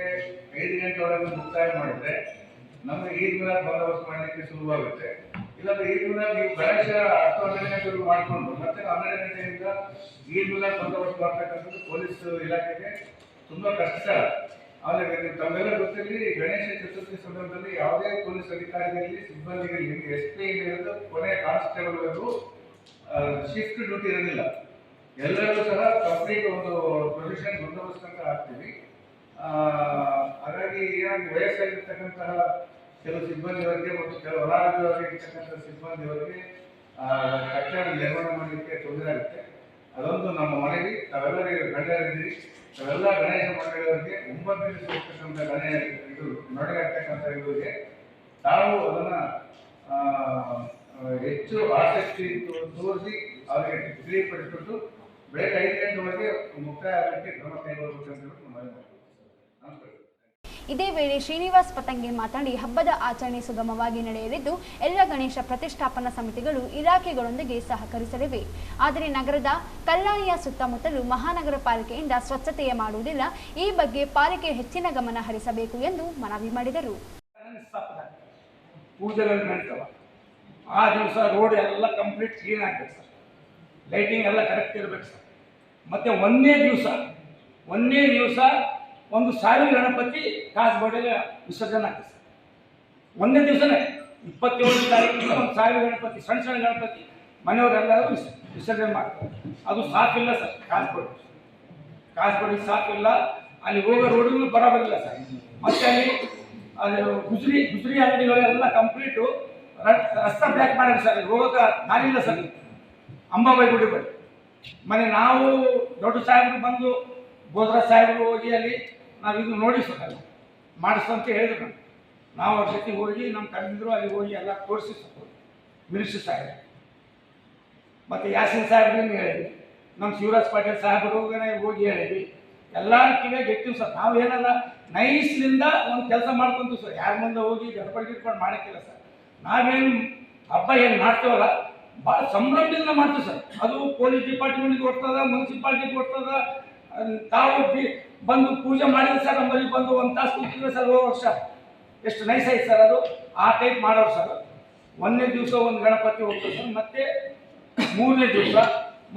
5 ಗಂಟೆ ಒಳಗೆ ಮುಕ್ತಾಯ ಮಾಡಿದ್ರೆ ನಮ್ಗೆ ಈದ್ ಮಿಲಾದ್ ಬಂದೋಬಸ್ತ್ ಮಾಡಲಿಕ್ಕೆ ಸುಲಭವಾಗುತ್ತೆ. ಇಲ್ಲಾಂದ್ರೆ ಈದ್ ಮಿಲಾದ್ ನೀವು ಗಣೇಶ 10-12 ಗಂಟೆ ಮಾಡಿಕೊಂಡು ಮತ್ತೆ 12 ಗಂಟೆಯಿಂದ ಈದ್ ಮಿಲಾದ್ ಬಂದೋಬಸ್ತ್ ಮಾಡ್ತಕ್ಕಂಥದ್ದು ಪೊಲೀಸ್ ಇಲಾಖೆಗೆ ತುಂಬಾ ಕಷ್ಟ. ಆದರೆ ತಮ್ಮೆಲ್ಲ ಗೊತ್ತಿರಲಿ, ಗಣೇಶ ಚತುರ್ಥಿ ಸಂದರ್ಭದಲ್ಲಿ ಯಾವುದೇ ಪೊಲೀಸ್ ಅಧಿಕಾರಿಗಳಿಗೆ ಸಿಬ್ಬಂದಿಗಳಿಗೆ SP ಹಿಡಿದು ಕೊನೆಯ ಕಾನ್ಸ್ಟೇಬಲ್ ವರೆಗೂ ಶಿಫ್ಟ್ ಡ್ಯೂಟಿ ಇರೋದಿಲ್ಲ. ಎಲ್ಲರೂ ಸಹ ಕಂಪ್ಲೀಟ್ ಒಂದು ಪ್ರೊಫೆಷನ್ ಬಂದೋಬಸ್ತ್ ಅಂತ ಹಾಕ್ತೀವಿ. ಹಾಗಾಗಿ ಏನಾಗಿ ವಯಸ್ಸಾಗಿರ್ತಕ್ಕಂತಹ ಕೆಲವು ಸಿಬ್ಬಂದಿಯವರಿಗೆ ಮತ್ತು ಕೆಲವು ಅನಾರೋಗ್ಯವಾಗಿರ್ತಕ್ಕಂಥ ಸಿಬ್ಬಂದಿಯವರಿಗೆ ಕಟ್ಟಡ ನಿರ್ಮಾಣ ಮಾಡಲಿಕ್ಕೆ ತೊಂದರೆ ಆಗುತ್ತೆ. ಅದೊಂದು ನಮ್ಮ ಮನೆಗೆ ತಾವೆಲ್ಲರಿಗೆ ಗಣ್ಯರಿದ್ದೀರಿ. ತಾವೆಲ್ಲ ಗಣೇಶ ಮಂಡಳಿಯವರಿಗೆ 9 ದಿವಸ ಇರ್ತಕ್ಕಂಥ ಇದು ನಡೆಯತಕ್ಕಂಥ ಇವರಿಗೆ ತಾವು ಅದನ್ನ ಹೆಚ್ಚು ಆಸಕ್ತಿ ತೋರಿಸಿ ಅವರಿಗೆ ತಿಳಿಯಪಡಿಸಿಬಿಟ್ಟು ಬೆಳಗ್ಗೆ 5 ಗಂಟೆ ಒಳಗೆ ಮುಕ್ತಾಯ ಆಗಲಿಕ್ಕೆ ಕ್ರಮ ಕೈಗೊಳ್ಳಬೇಕಂತ ನಮಸ್ಕಾರ. ಇದೇ ವೇಳೆ ಶ್ರೀನಿವಾಸ್ ಪತಂಗೆ ಮಾತನಾಡಿ ಹಬ್ಬದ ಆಚರಣೆ ಸುಗಮವಾಗಿ ನಡೆಯಲಿದ್ದು ಎಲ್ಲ ಗಣೇಶ ಪ್ರತಿಷ್ಠಾಪನಾ ಸಮಿತಿಗಳು ಇಲಾಖೆಗಳೊಂದಿಗೆ ಸಹಕರಿಸಲಿವೆ. ಆದರೆ ನಗರದ ಕಲ್ಯಾಣಿಯ ಸುತ್ತಮುತ್ತಲೂ ಮಹಾನಗರ ಪಾಲಿಕೆಯಿಂದ ಸ್ವಚ್ಛತೆಯ ಮಾಡುವುದಿಲ್ಲ. ಈ ಬಗ್ಗೆ ಪಾಲಿಕೆ ಹೆಚ್ಚಿನ ಗಮನ ಹರಿಸಬೇಕು ಎಂದು ಮನವಿ ಮಾಡಿದರು. ಪೂಜೆಗಳು ನಡೀತಾವ. ಆ ದಿವಸ ರೋಡ್ ಎಲ್ಲ ಕಂಪ್ಲೀಟ್ ಕ್ಲೀನ್ ಆಗಬೇಕು ಸರ್. ಲೈಟಿಂಗ್ ಎಲ್ಲ ಕರೆಕ್ಟ್ ಇರಬೇಕು ಸರ್. ಮತ್ತು ಒಂದೇ ದಿವಸ 1,000 ಗಣಪತಿ ಕಾಸರಗೋಡಿಗೆ ವಿಸರ್ಜನೆ ಆಗ್ತದೆ ಸರ್. ಒಂದೇ ದಿವಸನೇ 27 ತಾರೀಕಿಗೆ 1,000 ಗಣಪತಿ, ಸಣ್ಣ ಗಣಪತಿ ಮನೆಯವರೆಲ್ಲರೂ ವಿಸರ್ಜನೆ ಮಾಡ್ತಾರೆ. ಅದು ಸಾಫಿಲ್ಲ ಸರ್. ಕಾಸರಗೋಡಿ ಸಾಫಿಲ್ಲ. ಅಲ್ಲಿ ಹೋಗೋ ರೋಡಿಗೂ ಬರೋಬರಿಲ್ಲ ಸರ್. ಮತ್ತು ಅಲ್ಲಿ ಅದು ಗುಜರಿ ಅಂಗಡಿಗಳೆಲ್ಲ ಕಂಪ್ಲೀಟು ರಸ್ತೆ ಬ್ಲಾಕ್ ಮಾಡಿರಿ ಸರ್. ಹೋಗೋಕೆ ದಾರಿ ಇಲ್ಲ ಸರ್. ಅಂಬಾಬಾಯಿ ಗುಡಿ ಬಳಿ ಮನೆ ನಾವು ದೊಡ್ಡ ಸಾಹೇಬರು ಬಂದು ಬೋದ್ರ ಸಾಹೇಬರು ಹೋಗಿ ಅಲ್ಲಿ ನಾವು ಇದು ನೋಡಿ ಸರ್ ಅಲ್ಲಿ ಮಾಡಿಸ್ತಂತ ಹೇಳಿದ್ರು. ನಾವು ಅವ್ರ ಜೊತೆಗೆ ಹೋಗಿ ನಮ್ಮ ಕರೆದಿದ್ರು. ಅಲ್ಲಿ ಹೋಗಿ ಎಲ್ಲ ತೋರಿಸಿ ಮಿನಿಸ್ಟ್ರಿ ಸಾಹೇಬ್ ಮತ್ತು ಯಾಸಿನ್ ಸಾಹೇಬ್ರಿಗೆ ಹೇಳಿದ್ವಿ. ನಮ್ಮ ಶಿವರಾಜ್ ಪಾಟೀಲ್ ಸಾಹೇಬರು ಹೋಗಿ ಹೇಳಿದ್ವಿ. ಎಲ್ಲ ಕಿವಿಯಾಗಿ ಗೆಟ್ಟಿವಿ ಸರ್. ನಾವು ಏನಲ್ಲ ನೈಸ್ಲಿಂದ ಒಂದು ಕೆಲಸ ಮಾಡ್ಕೊಂತೀವಿ ಸರ್. ಯಾರ ಮುಂದೆ ಹೋಗಿ ಗಡ್ಬಡ್ಕೊಂಡು ಮಾಡೋಕ್ಕಿಲ್ಲ ಸರ್. ನಾವೇನು ಹಬ್ಬ ಏನು ಮಾಡ್ತೀವಲ್ಲ ಭಾಳ ಸಂಭ್ರಮದಿಂದ ಮಾಡ್ತೀವಿ ಸರ್. ಅದು ಪೊಲೀಸ್ ಡಿಪಾರ್ಟ್ಮೆಂಟ್ಗೆ ಕೊಡ್ತದ, ಮುನ್ಸಿಪಾಲ್ಟಿಗೆ ಕೊಡ್ತದ. ತಾವು ಬಂದು ಪೂಜೆ ಮಾಡಿದ್ರೆ ಸರ್ ನಮ್ಮಲ್ಲಿ ಬಂದು 1 ತಾಸು ಕೂತಿದ್ರೆ ಸರ್ ಹೋಗೋ ವರ್ಷ ಎಷ್ಟು ನೈಸ್ ಐತೆ ಸರ್. ಅದು ಆ ಟೈಪ್ ಮಾಡೋರು ಸರ್. 1ನೇ ದಿವಸ ಒಂದು ಗಣಪತಿ ಹೋಗ್ತದೆ ಸರ್. ಮತ್ತು 3ನೇ ದಿವಸ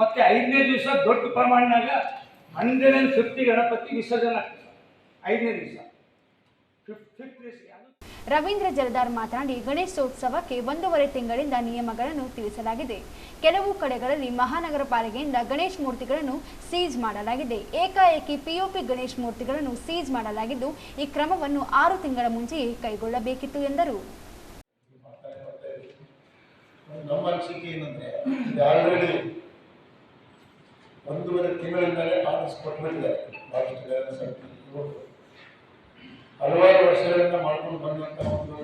ಮತ್ತು 5ನೇ ದಿವಸ ದೊಡ್ಡ ಪ್ರಮಾಣದಾಗ 150 ಗಣಪತಿ ವಿಸರ್ಜನೆ ಆಗ್ತದೆ ಸರ್. 5ನೇ ದಿವಸ 5th ದಿವಸ ರವೀಂದ್ರ ಜಲಧಾರ್ ಮಾತನಾಡಿ ಗಣೇಶೋತ್ಸವಕ್ಕೆ 1.5 ತಿಂಗಳಿಂದ ನಿಯಮಗಳನ್ನು ತಿಳಿಸಲಾಗಿದೆ. ಕೆಲವು ಕಡೆಗಳಲ್ಲಿ ಮಹಾನಗರ ಪಾಲಿಕೆಯಿಂದ ಗಣೇಶ್ ಮೂರ್ತಿಗಳನ್ನು ಸೀಜ್ ಮಾಡಲಾಗಿದೆ. ಏಕಾಏಕಿ ಪಿಒಪಿ ಗಣೇಶ್ ಮೂರ್ತಿಗಳನ್ನು ಸೀಜ್ ಮಾಡಲಾಗಿದ್ದು ಈ ಕ್ರಮವನ್ನು 6 ತಿಂಗಳ ಮುಂಚೆಯೇ ಕೈಗೊಳ್ಳಬೇಕಿತ್ತು ಎಂದರು. ನಮ್ಮ ಅನಿಸಿಕೆ ಏನಂದ್ರೆ ಆಲ್ರೆಡಿ 1.5 ತಿಂಗಳಿಂದಲೇ ಆರ್ಡರ್ಸ್ ಕೊಟ್ಬಿಟ್ಟಿದ್ದಾರೆ. ಹಲವಾರು ವರ್ಷಗಳಿಂದ ಮಾಡ್ಕೊಂಡು ಬಂದಂಥ ಒಂದು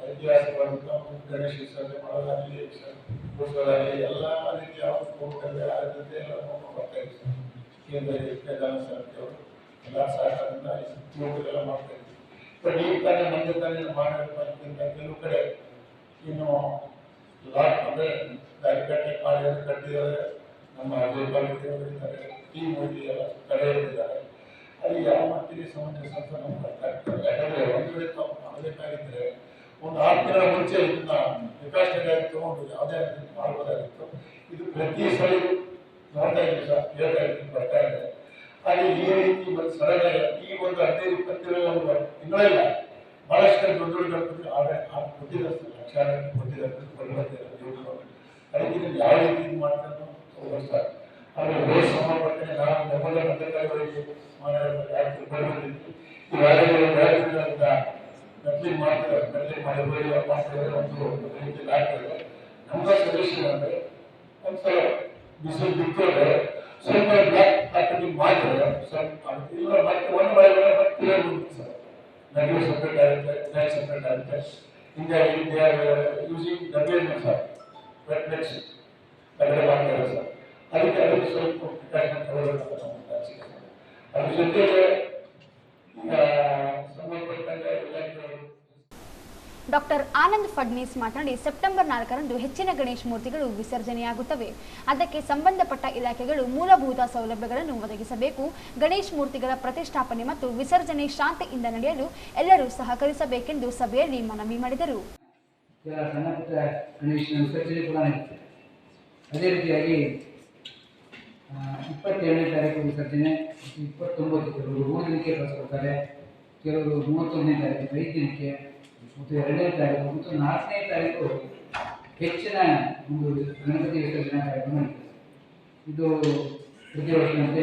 ಐತಿಹಾಸಿಕವಾದಂಥ ಒಂದು ಗಣೇಶ ವಿಸರ್ಜನೆ ಮಾಡೋದಾಗಲಿ, ಕೂರಿಸೋದಾಗಲಿ ಎಲ್ಲ ರೀತಿಯ ಹೋಗ್ತಾರೆ. ಆ ಜೊತೆ ಎಲ್ಲ ನೋಡ್ಕೊಂಡು ಬರ್ತಾ ಇದ್ದೀವಿ ಸರ್. ಕೇಂದ್ರ ವಿಧಾನ ಸಮಿತಿಯವರು ಎಲ್ಲ ಸಹಕಾರದಿಂದ ಎಲ್ಲ ಮಾಡ್ತಾ ಇದ್ದೀವಿ. ಬಟ್ ಈ ತಾನೇ ಮಂಡ್ಯ ತಾನೇ ಮಹಾನಗರ ಪಾಲಿಕೆಯಿಂದ ಕೆಲವು ಕಡೆ ಇನ್ನು ಲಾಟ್ ಅಂದರೆ ಬ್ಯಾರಿಕೇಡ್ ಕಟ್ಟಿದ್ದಾರೆ. ನಮ್ಮ ಅಜಯ್ ಪಾಲಿಕೆಯವರು ಇದ್ದಾರೆ, ಟೀಮ್ ಹೋಗಿ ಎಲ್ಲ ಕಡೆ ಇದ್ದಾರೆ. ಅಲ್ಲಿ ಯಾವ ಮಟ್ಟಿಗೆ ಸಮಂಜಸ ಅಂತ ನಮ್ಗೆ ಅರ್ಥ ಆಗ್ತದೆ. ಯಾಕಂದರೆ ಒಂದು ವೇಳೆ ತಾವು ಮಾಡಬೇಕಾಗಿದ್ದರೆ ಒಂದು 6 ತಿಂಗಳ ಮುಂಚೆ ಇದನ್ನ ಪ್ರಿಕಾಷನರಿ ತಗೊಂಡು ಯಾವುದೇ ಮಾಡ್ಬೋದಾಗಿತ್ತು. ಇದು ಪ್ರತಿ ಸಲ ನೋಡ್ತಾ ಇದ್ದೀವಿ ಸರ್, ಹೇಳ್ತಾ ಇದ್ದೀವಿ, ಬರ್ತಾ ಇದೆ. ಹಾಗೆ ಈ ರೀತಿ ಒಂದು ಸಡನ್ ಈ ಒಂದು 15-20 ತಿಂಗಳಿಲ್ಲ ಭಾಳಷ್ಟು ದೊಡ್ಡ ಗಣಪತಿ ಕೊಟ್ಟಿದ್ದಾರೆ ಸರ್. ಲಕ್ಷಾಂತರ ಕೊಟ್ಟಿದ್ದಾರೆ. ಅದಕ್ಕೆ ಇದನ್ನು ಯಾವ ರೀತಿ ಇದು ಮಾಡ್ತಾರೆ ಹೋಗೋದು ಸರ್. ಆಮೇಲೆ ರೋಡ್ ಸಮರ್ಪಣೆ ನಾವು ಮೊದಲ ಮಧ್ಯಕಾಲಿಗಳಿಗೆ ನಕಲಿ ಮಾಡ್ತಾರೆ. ನಕಲಿ ಮಾಡಿದ್ರೆ ಒಂದು ರೀತಿಯಲ್ಲಿ ಆಗ್ತದೆ. ನಮ್ಮ ಸಜೆಷನ್ ಅಂದರೆ ಒಂದು ಸಲ ಬಿಸಿಲು ಬಿಟ್ಟರೆ ಸ್ವಲ್ಪ ಬ್ಲಾಕ್ ಪ್ಯಾಕೆಟಿಂಗ್ ಮಾಡಿದ್ರೆ ಸ್ವಲ್ಪ ಇಲ್ಲ. ಮತ್ತೆ ಒಂದು ಮಳೆ ಮತ್ತೆ ಸರ್ ನಕಲಿ ಸಪ್ರೇಟ್ ಆಗುತ್ತೆ, ಬ್ಲಾಕ್ ಸಪ್ರೇಟ್ ಆಗುತ್ತೆ. ಹಿಂಗಾಗಿ they are using W sir wet mix ಕಡೆ ಮಾಡ್ತಾರೆ ಸರ್. ಅದಕ್ಕೆ ಸ್ವಲ್ಪ ಪ್ರಿಕಾಷನ್ ತಗೊಳ್ಬೇಕು ನಮ್ಮ ಅನಿಸಿಕೆ. ಅದ್ರ ಜೊತೆಗೆ ಡಾಕ್ಟರ್ ಆನಂದ್ ಫಡ್ನೀಸ್ ಮಾತನಾಡಿ ಸೆಪ್ಟೆಂಬರ್ 4ರಂದು ಹೆಚ್ಚಿನ ಗಣೇಶ್ ಮೂರ್ತಿಗಳು ವಿಸರ್ಜನೆಯಾಗುತ್ತವೆ. ಅದಕ್ಕೆ ಸಂಬಂಧಪಟ್ಟ ಇಲಾಖೆಗಳು ಮೂಲಭೂತ ಸೌಲಭ್ಯಗಳನ್ನು ಒದಗಿಸಬೇಕು. ಗಣೇಶ್ ಮೂರ್ತಿಗಳ ಪ್ರತಿಷ್ಠಾಪನೆ ಮತ್ತು ವಿಸರ್ಜನೆ ಶಾಂತಿಯಿಂದ ನಡೆಯಲು ಎಲ್ಲರೂ ಸಹಕರಿಸಬೇಕೆಂದು ಸಭೆಯಲ್ಲಿ ಮನವಿ ಮಾಡಿದರು. ಅದೇ ರೀತಿಯಾಗಿ 27ನೇ ತಾರೀಕು ವಿಸರ್ಜನೆ, 29 ಕೆಲವರು 3 ದಿನಕ್ಕೆ ಕಳಿಸ್ಕೊಡ್ತಾರೆ, ಕೆಲವರು 31ನೇ ತಾರೀಕು 5 ದಿನಕ್ಕೆ, ಮತ್ತು 2ನೇ ತಾರೀಕು ಮತ್ತು 4ನೇ ತಾರೀಕು ಹೆಚ್ಚಿನ ಒಂದು ಗಣಪತಿ ವಿಸರ್ಜನಾ ಕಾರ್ಯಕ್ರಮ ನಡೀತದೆ. ಇದು ಪ್ರತಿ ವರ್ಷದಂತೆ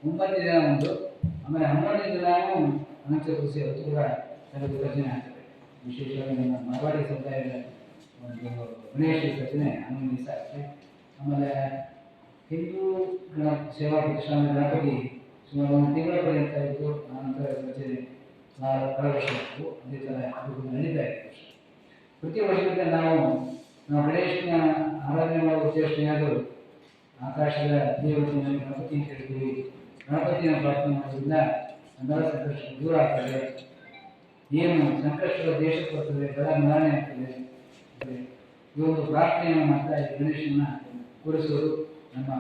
9 ದಿನ ಒಂದು, ಆಮೇಲೆ 11ನೇ ದಿನ ಅನಂತ ಚತುರ್ದಶಿ ಹೊತ್ತು ಕೂಡ ವಿಸರ್ಜನೆ ಆಗ್ತದೆ. ವಿಶೇಷವಾಗಿ ನಮ್ಮ ಮಾರವಾಡಿ ಸಮುದಾಯದ ಒಂದು ಗಣೇಶ ವಿಸರ್ಜನೆ 11 ದಿವಸ ಆಗ್ತದೆ. ಆಮೇಲೆ ಹಿಂದೂ ಸೇವಾ ಪ್ರತಿಷ್ಠಾನ ಗಣಪತಿ ಸುಮಾರು 1 ತಿಂಗಳ ಪರ್ಯಂತ ಇದ್ದು ಆನಂತರ ವಿಸರ್ಜನೆ ಕಳೆದ ವರ್ಷ ಇತ್ತು. ಅದೇ ಥರ ಅದು ನಡೀತಾ ಇದೆ. ಪ್ರತಿ ವರ್ಷದಿಂದ ನಾವು ಗಣೇಶನ ಆರಾಧನೆ ಮಾಡುವ ಉದ್ದೇಶ ಏನಾದರೂ ಆಕಾಶದ ದೇವತೆಯಲ್ಲಿ ಗಣಪತಿ ಅಂತ ಹೇಳ್ತೀವಿ. ಗಣಪತಿನ ಪ್ರಾರ್ಥನೆ ಮಾಡೋದ್ರಿಂದ ನಮ್ಮೆಲ್ಲ ಸಂಕಷ್ಟ ದೂರ ಆಗ್ತದೆ. ಏನು ಸಂಕಷ್ಟಗಳ ದೇಶಕ್ಕೆ ಬರ್ತದೆ, ಬಡ ನಿವಾರಣೆ ಆಗ್ತದೆ. ಈ ಒಂದು ಪ್ರಾರ್ಥನೆಯನ್ನು ಮಾಡ್ತಾ ಗಣೇಶನ ಕೂರಿಸುವುದು ನಮ್ಮ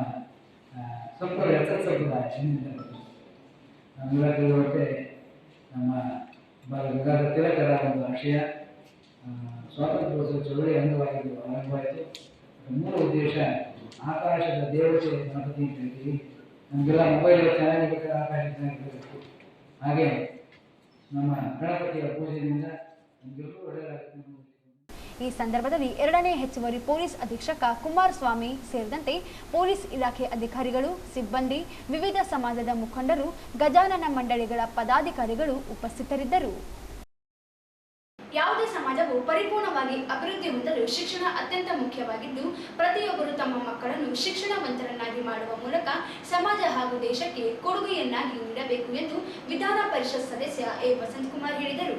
ಸಂಪ್ರದಾಯ ಸಂಪ್ರದಾಯ ಹಿಂದಿನಿಂದ ಬರ್ತದೆ. ನಮ್ಮೆಲ್ಲ ತಿಳುವಂತೆ ನಮ್ಮ ಗಂಗಾಧರ ತಿಲಕರ ಒಂದು ಆಶಯ ಸ್ವಾತಂತ್ರ್ಯೋತ್ಸವ ಚಳವಳಿ ಅಂಗವಾಗಿ ಆರಂಭವಾಯಿತು. ಮೂಲ ಉದ್ದೇಶ ಆಕಾಶದ ದೇವತೆ ಗಣಪತಿ ಅಂತ ಹೇಳ್ತೀವಿ. ನಮಗೆಲ್ಲ ಮೊಬೈಲ್ ಚೆನ್ನಾಗಿರ್ಬೇಕಾದ್ರೆ ಆಕಾಶ ಚೆನ್ನಾಗಿರಬೇಕು. ಹಾಗೆ ನಮ್ಮ ಗಣಪತಿಯ ಪೂಜೆಯಿಂದ ನಮಗೆಲ್ಲರೂ ಒಳ್ಳೆಯದಾಗುತ್ತೆ. ಈ ಸಂದರ್ಭದಲ್ಲಿ 2ನೇ ಹೆಚ್ಚುವರಿ ಪೊಲೀಸ್ ಅಧೀಕ್ಷಕ ಕುಮಾರಸ್ವಾಮಿ ಸೇರಿದಂತೆ ಪೊಲೀಸ್ ಇಲಾಖೆ ಅಧಿಕಾರಿಗಳು, ಸಿಬ್ಬಂದಿ, ವಿವಿಧ ಸಮಾಜದ ಮುಖಂಡರು, ಗಜಾನನ ಮಂಡಳಿಗಳ ಪದಾಧಿಕಾರಿಗಳು ಉಪಸ್ಥಿತರಿದ್ದರು. ಯಾವುದೇ ಸಮಾಜವು ಪರಿಪೂರ್ಣವಾಗಿ ಅಭಿವೃದ್ಧಿ ಹೊಂದಲು ಶಿಕ್ಷಣ ಅತ್ಯಂತ ಮುಖ್ಯವಾಗಿದ್ದು, ಪ್ರತಿಯೊಬ್ಬರು ತಮ್ಮ ಮಕ್ಕಳನ್ನು ಶಿಕ್ಷಣವಂತರನ್ನಾಗಿ ಮಾಡುವ ಮೂಲಕ ಸಮಾಜ ಹಾಗೂ ದೇಶಕ್ಕೆ ಕೊಡುಗೆಯನ್ನಾಗಿ ನೀಡಬೇಕು ಎಂದು ವಿಧಾನ ಪರಿಷತ್ ಸದಸ್ಯ ಎ ವಸಂತಕುಮಾರ್ ಹೇಳಿದರು.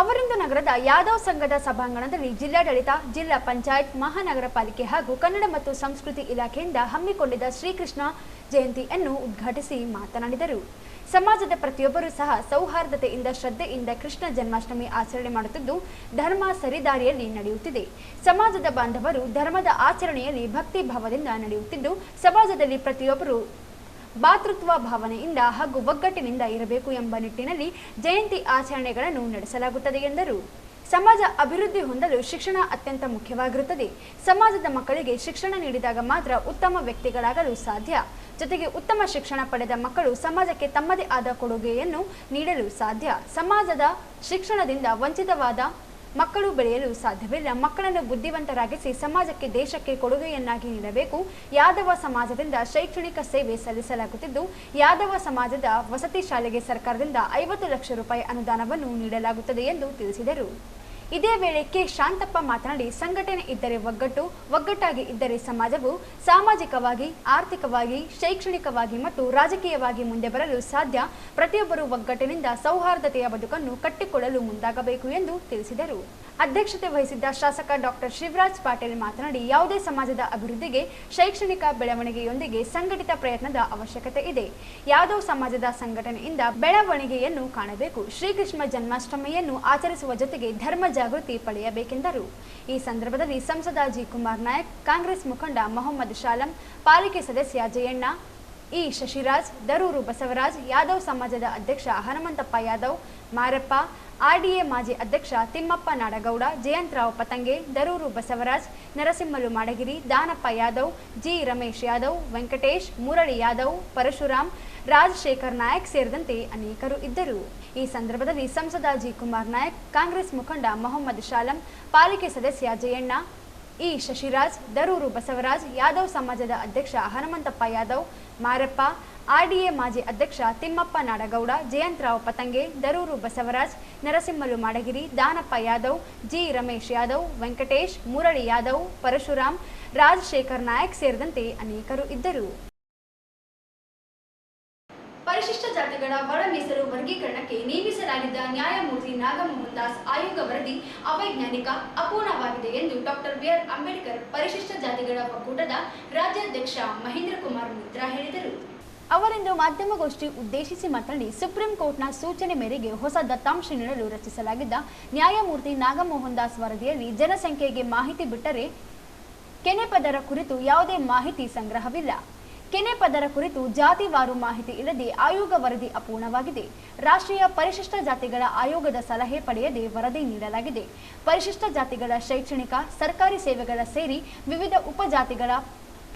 ಅವರಿಂದು ನಗರದ ಯಾದವ್ ಸಂಘದ ಸಭಾಂಗಣದಲ್ಲಿ ಜಿಲ್ಲಾಡಳಿತ, ಜಿಲ್ಲಾ ಪಂಚಾಯತ್, ಮಹಾನಗರ ಪಾಲಿಕೆ ಹಾಗೂ ಕನ್ನಡ ಮತ್ತು ಸಂಸ್ಕೃತಿ ಇಲಾಖೆಯಿಂದ ಹಮ್ಮಿಕೊಂಡಿದ್ದ ಶ್ರೀಕೃಷ್ಣ ಜಯಂತಿಯನ್ನು ಉದ್ಘಾಟಿಸಿ ಮಾತನಾಡಿದರು. ಸಮಾಜದ ಪ್ರತಿಯೊಬ್ಬರೂ ಸಹ ಸೌಹಾರ್ದತೆಯಿಂದ ಶ್ರದ್ಧೆಯಿಂದ ಕೃಷ್ಣ ಜನ್ಮಾಷ್ಟಮಿ ಆಚರಣೆ ಮಾಡುತ್ತಿದ್ದು, ಧರ್ಮ ಸರಿದಾರಿಯಲ್ಲಿ ನಡೆಯುತ್ತಿದೆ. ಸಮಾಜದ ಬಾಂಧವರು ಧರ್ಮದ ಆಚರಣೆಯಲ್ಲಿ ಭಕ್ತಿ ಭಾವದಿಂದ ನಡೆಯುತ್ತಿದ್ದು, ಸಮಾಜದಲ್ಲಿ ಪ್ರತಿಯೊಬ್ಬರು ಭಾತೃತ್ವ ಭಾವನೆಯಿಂದ ಹಾಗೂ ಒಗ್ಗಟ್ಟಿನಿಂದ ಇರಬೇಕು ಎಂಬ ನಿಟ್ಟಿನಲ್ಲಿ ಜಯಂತಿ ಆಚರಣೆಗಳನ್ನು ನಡೆಸಲಾಗುತ್ತದೆ ಎಂದರು. ಸಮಾಜ ಅಭಿವೃದ್ಧಿ ಹೊಂದಲು ಶಿಕ್ಷಣ ಅತ್ಯಂತ ಮುಖ್ಯವಾಗಿರುತ್ತದೆ. ಸಮಾಜದ ಮಕ್ಕಳಿಗೆ ಶಿಕ್ಷಣ ನೀಡಿದಾಗ ಮಾತ್ರ ಉತ್ತಮ ವ್ಯಕ್ತಿಗಳಾಗಲು ಸಾಧ್ಯ. ಜೊತೆಗೆ ಉತ್ತಮ ಶಿಕ್ಷಣ ಪಡೆದ ಮಕ್ಕಳು ಸಮಾಜಕ್ಕೆ ತಮ್ಮದೇ ಆದ ಕೊಡುಗೆಯನ್ನು ನೀಡಲು ಸಾಧ್ಯ. ಸಮಾಜದ ಶಿಕ್ಷಣದಿಂದ ವಂಚಿತವಾದ ಮಕ್ಕಳು ಬೆಳೆಯಲು ಸಾಧ್ಯವಿಲ್ಲ. ಮಕ್ಕಳನ್ನು ಬುದ್ಧಿವಂತರಾಗಿಸಿ ಸಮಾಜಕ್ಕೆ, ದೇಶಕ್ಕೆ ಕೊಡುಗೆಯನ್ನಾಗಿ ನೀಡಬೇಕು. ಯಾದವ ಸಮಾಜದಿಂದ ಶೈಕ್ಷಣಿಕ ಸೇವೆ ಸಲ್ಲಿಸಲಾಗುತ್ತಿದ್ದು, ಯಾದವ ಸಮಾಜದ ವಸತಿ ಶಾಲೆಗೆ ಸರ್ಕಾರದಿಂದ 50 ಲಕ್ಷ ರೂಪಾಯಿ ಅನುದಾನವನ್ನು ನೀಡಲಾಗುತ್ತದೆ ಎಂದು ತಿಳಿಸಿದರು. ಇದೇ ವೇಳೆ ಕೆ ಶಾಂತಪ್ಪ ಮಾತನಾಡಿ, ಸಂಘಟನೆ ಇದ್ದರೆ ಒಗ್ಗಟ್ಟು, ಒಗ್ಗಟ್ಟಾಗಿ ಇದ್ದರೆ ಸಮಾಜವು ಸಾಮಾಜಿಕವಾಗಿ, ಆರ್ಥಿಕವಾಗಿ, ಶೈಕ್ಷಣಿಕವಾಗಿ ಮತ್ತು ರಾಜಕೀಯವಾಗಿ ಮುಂದೆ ಬರಲು ಸಾಧ್ಯ. ಪ್ರತಿಯೊಬ್ಬರು ಒಗ್ಗಟ್ಟಿನಿಂದ ಸೌಹಾರ್ದತೆಯ ಬದುಕನ್ನು ಕಟ್ಟಿಕೊಳ್ಳಲು ಮುಂದಾಗಬೇಕು ಎಂದು ತಿಳಿಸಿದರು. ಅಧ್ಯಕ್ಷತೆ ವಹಿಸಿದ್ದ ಶಾಸಕ ಡಾಕ್ಟರ್ ಶಿವರಾಜ್ ಪಾಟೀಲ್ ಮಾತನಾಡಿ, ಯಾವುದೇ ಸಮಾಜದ ಅಭಿವೃದ್ಧಿಗೆ ಶೈಕ್ಷಣಿಕ ಬೆಳವಣಿಗೆಯೊಂದಿಗೆ ಸಂಘಟಿತ ಪ್ರಯತ್ನದ ಅವಶ್ಯಕತೆ ಇದೆ. ಯಾದವ್ ಸಮಾಜದ ಸಂಘಟನೆಯಿಂದ ಬೆಳವಣಿಗೆಯನ್ನು ಕಾಣಬೇಕು. ಶ್ರೀಕೃಷ್ಣ ಜನ್ಮಾಷ್ಟಮಿಯನ್ನು ಆಚರಿಸುವ ಜೊತೆಗೆ ಧರ್ಮ ಜಾಗೃತಿ ಪಡೆಯಬೇಕೆಂದರು. ಈ ಸಂದರ್ಭದಲ್ಲಿ ಸಂಸದ ಜಿ ಕುಮಾರ್ ನಾಯಕ್, ಕಾಂಗ್ರೆಸ್ ಮುಖಂಡ ಮೊಹಮ್ಮದ್ ಶಾಲಂ, ಪಾಲಿಕೆ ಸದಸ್ಯ ಜಯಣ್ಣ, ಇ ಶಶಿರಾಜ್, ದರೂರು ಬಸವರಾಜ್, ಯಾದವ್ ಸಮಾಜದ ಅಧ್ಯಕ್ಷ ಹನುಮಂತಪ್ಪ ಯಾದವ್, ಮಾರಪ್ಪ, ಆರ್ಡಿಎ ಮಾಜಿ ಅಧ್ಯಕ್ಷ ತಿಮ್ಮಪ್ಪ ನಾಡಗೌಡ, ಜಯಂತರಾವ್ ಪತಂಗೆ, ದರೂರು ಬಸವರಾಜ್, ನರಸಿಂಹಲು ಮಾಡಗಿರಿ, ದಾನಪ್ಪ ಯಾದವ್, ಜಿ ರಮೇಶ್ ಯಾದವ್, ವೆಂಕಟೇಶ್, ಮುರಳಿ ಯಾದವ್, ಪರಶುರಾಮ್, ರಾಜಶೇಖರ್ ನಾಯಕ್ ಸೇರಿದಂತೆ ಅನೇಕರು ಇದ್ದರು. ಈ ಸಂದರ್ಭದಲ್ಲಿ ಸಂಸದ ಜಿ ಕುಮಾರ್ ನಾಯಕ್, ಕಾಂಗ್ರೆಸ್ ಮುಖಂಡ ಮೊಹಮ್ಮದ್ ಶಾಲಂ, ಪಾಲಿಕೆ ಸದಸ್ಯ ಜಯಣ್ಣ, ಇ ಶಶಿರಾಜ್, ದರೂರು ಬಸವರಾಜ್, ಯಾದವ್ ಸಮಾಜದ ಅಧ್ಯಕ್ಷ ಹನುಮಂತಪ್ಪ ಯಾದವ್, ಮಾರಪ್ಪ, ಆರ್ಡಿಎ ಮಾಜಿ ಅಧ್ಯಕ್ಷ ತಿಮ್ಮಪ್ಪ ನಾಡಗೌಡ, ಜಯಂತರಾವ್ ಪತಂಗೆ, ದರೂರು ಬಸವರಾಜ್, ನರಸಿಂಹಲು ಮಾಡಗಿರಿ, ದಾನಪ್ಪ ಯಾದವ್, ಜಿ ರಮೇಶ್ ಯಾದವ್, ವೆಂಕಟೇಶ್, ಮುರಳಿ ಯಾದವ್, ಪರಶುರಾಮ್, ರಾಜಶೇಖರ್ ನಾಯಕ್ ಸೇರಿದಂತೆ ಅನೇಕರು ಇದ್ದರು. ಪರಿಶಿಷ್ಟ ಜಾತಿಗಳ ಒಳ ಮೀಸಲು ವರ್ಗೀಕರಣಕ್ಕೆ ನೇಮಿಸಲಾಗಿದ್ದ ನ್ಯಾಯಮೂರ್ತಿ ನಾಗಮೋಹನ್ ದಾಸ್ ಆಯೋಗ ವರದಿ ಅವೈಜ್ಞಾನಿಕ, ಅಪೂರ್ಣವಾಗಿದೆ ಎಂದು ಡಾಕ್ಟರ್ ಬಿಆರ್ ಅಂಬೇಡ್ಕರ್ ಪರಿಶಿಷ್ಟ ಜಾತಿಗಳ ಒಕ್ಕೂಟದ ರಾಜ್ಯಾಧ್ಯಕ್ಷ ಮಹೇಂದ್ರ ಕುಮಾರ್ ಮಿತ್ರ ಹೇಳಿದರು. ಅವರಿಂದು ಮಾಧ್ಯಮಗೋಷ್ಠಿ ಉದ್ದೇಶಿಸಿ ಮಾತನಾಡಿ, ಸುಪ್ರೀಂ ಕೋರ್ಟ್ನ ಸೂಚನೆ ಮೇರೆಗೆ ಹೊಸ ದತ್ತಾಂಶ ನೀಡಲು ರಚಿಸಲಾಗಿದ್ದ ನ್ಯಾಯಮೂರ್ತಿ ನಾಗಮೋಹನ್ ದಾಸ್ ವರದಿಯಲ್ಲಿ ಜನಸಂಖ್ಯೆಗೆ ಮಾಹಿತಿ ಬಿಟ್ಟರೆ ಕೆನೆಪದರ ಕುರಿತು ಯಾವುದೇ ಮಾಹಿತಿ ಸಂಗ್ರಹವಿಲ್ಲ. ಕೆನೆಪದರ ಕುರಿತು ಜಾತಿವಾರು ಮಾಹಿತಿ ಇಲ್ಲದೆ ಆಯೋಗ ವರದಿ ಅಪೂರ್ಣವಾಗಿದೆ. ರಾಷ್ಟ್ರೀಯ ಪರಿಶಿಷ್ಟ ಜಾತಿಗಳ ಆಯೋಗದ ಸಲಹೆ ಪಡೆಯದೆ ವರದಿ ನೀಡಲಾಗಿದೆ. ಪರಿಶಿಷ್ಟ ಜಾತಿಗಳ ಶೈಕ್ಷಣಿಕ, ಸರ್ಕಾರಿ ಸೇವೆಗಳ ಸೇರಿ ವಿವಿಧ ಉಪಜಾತಿಗಳ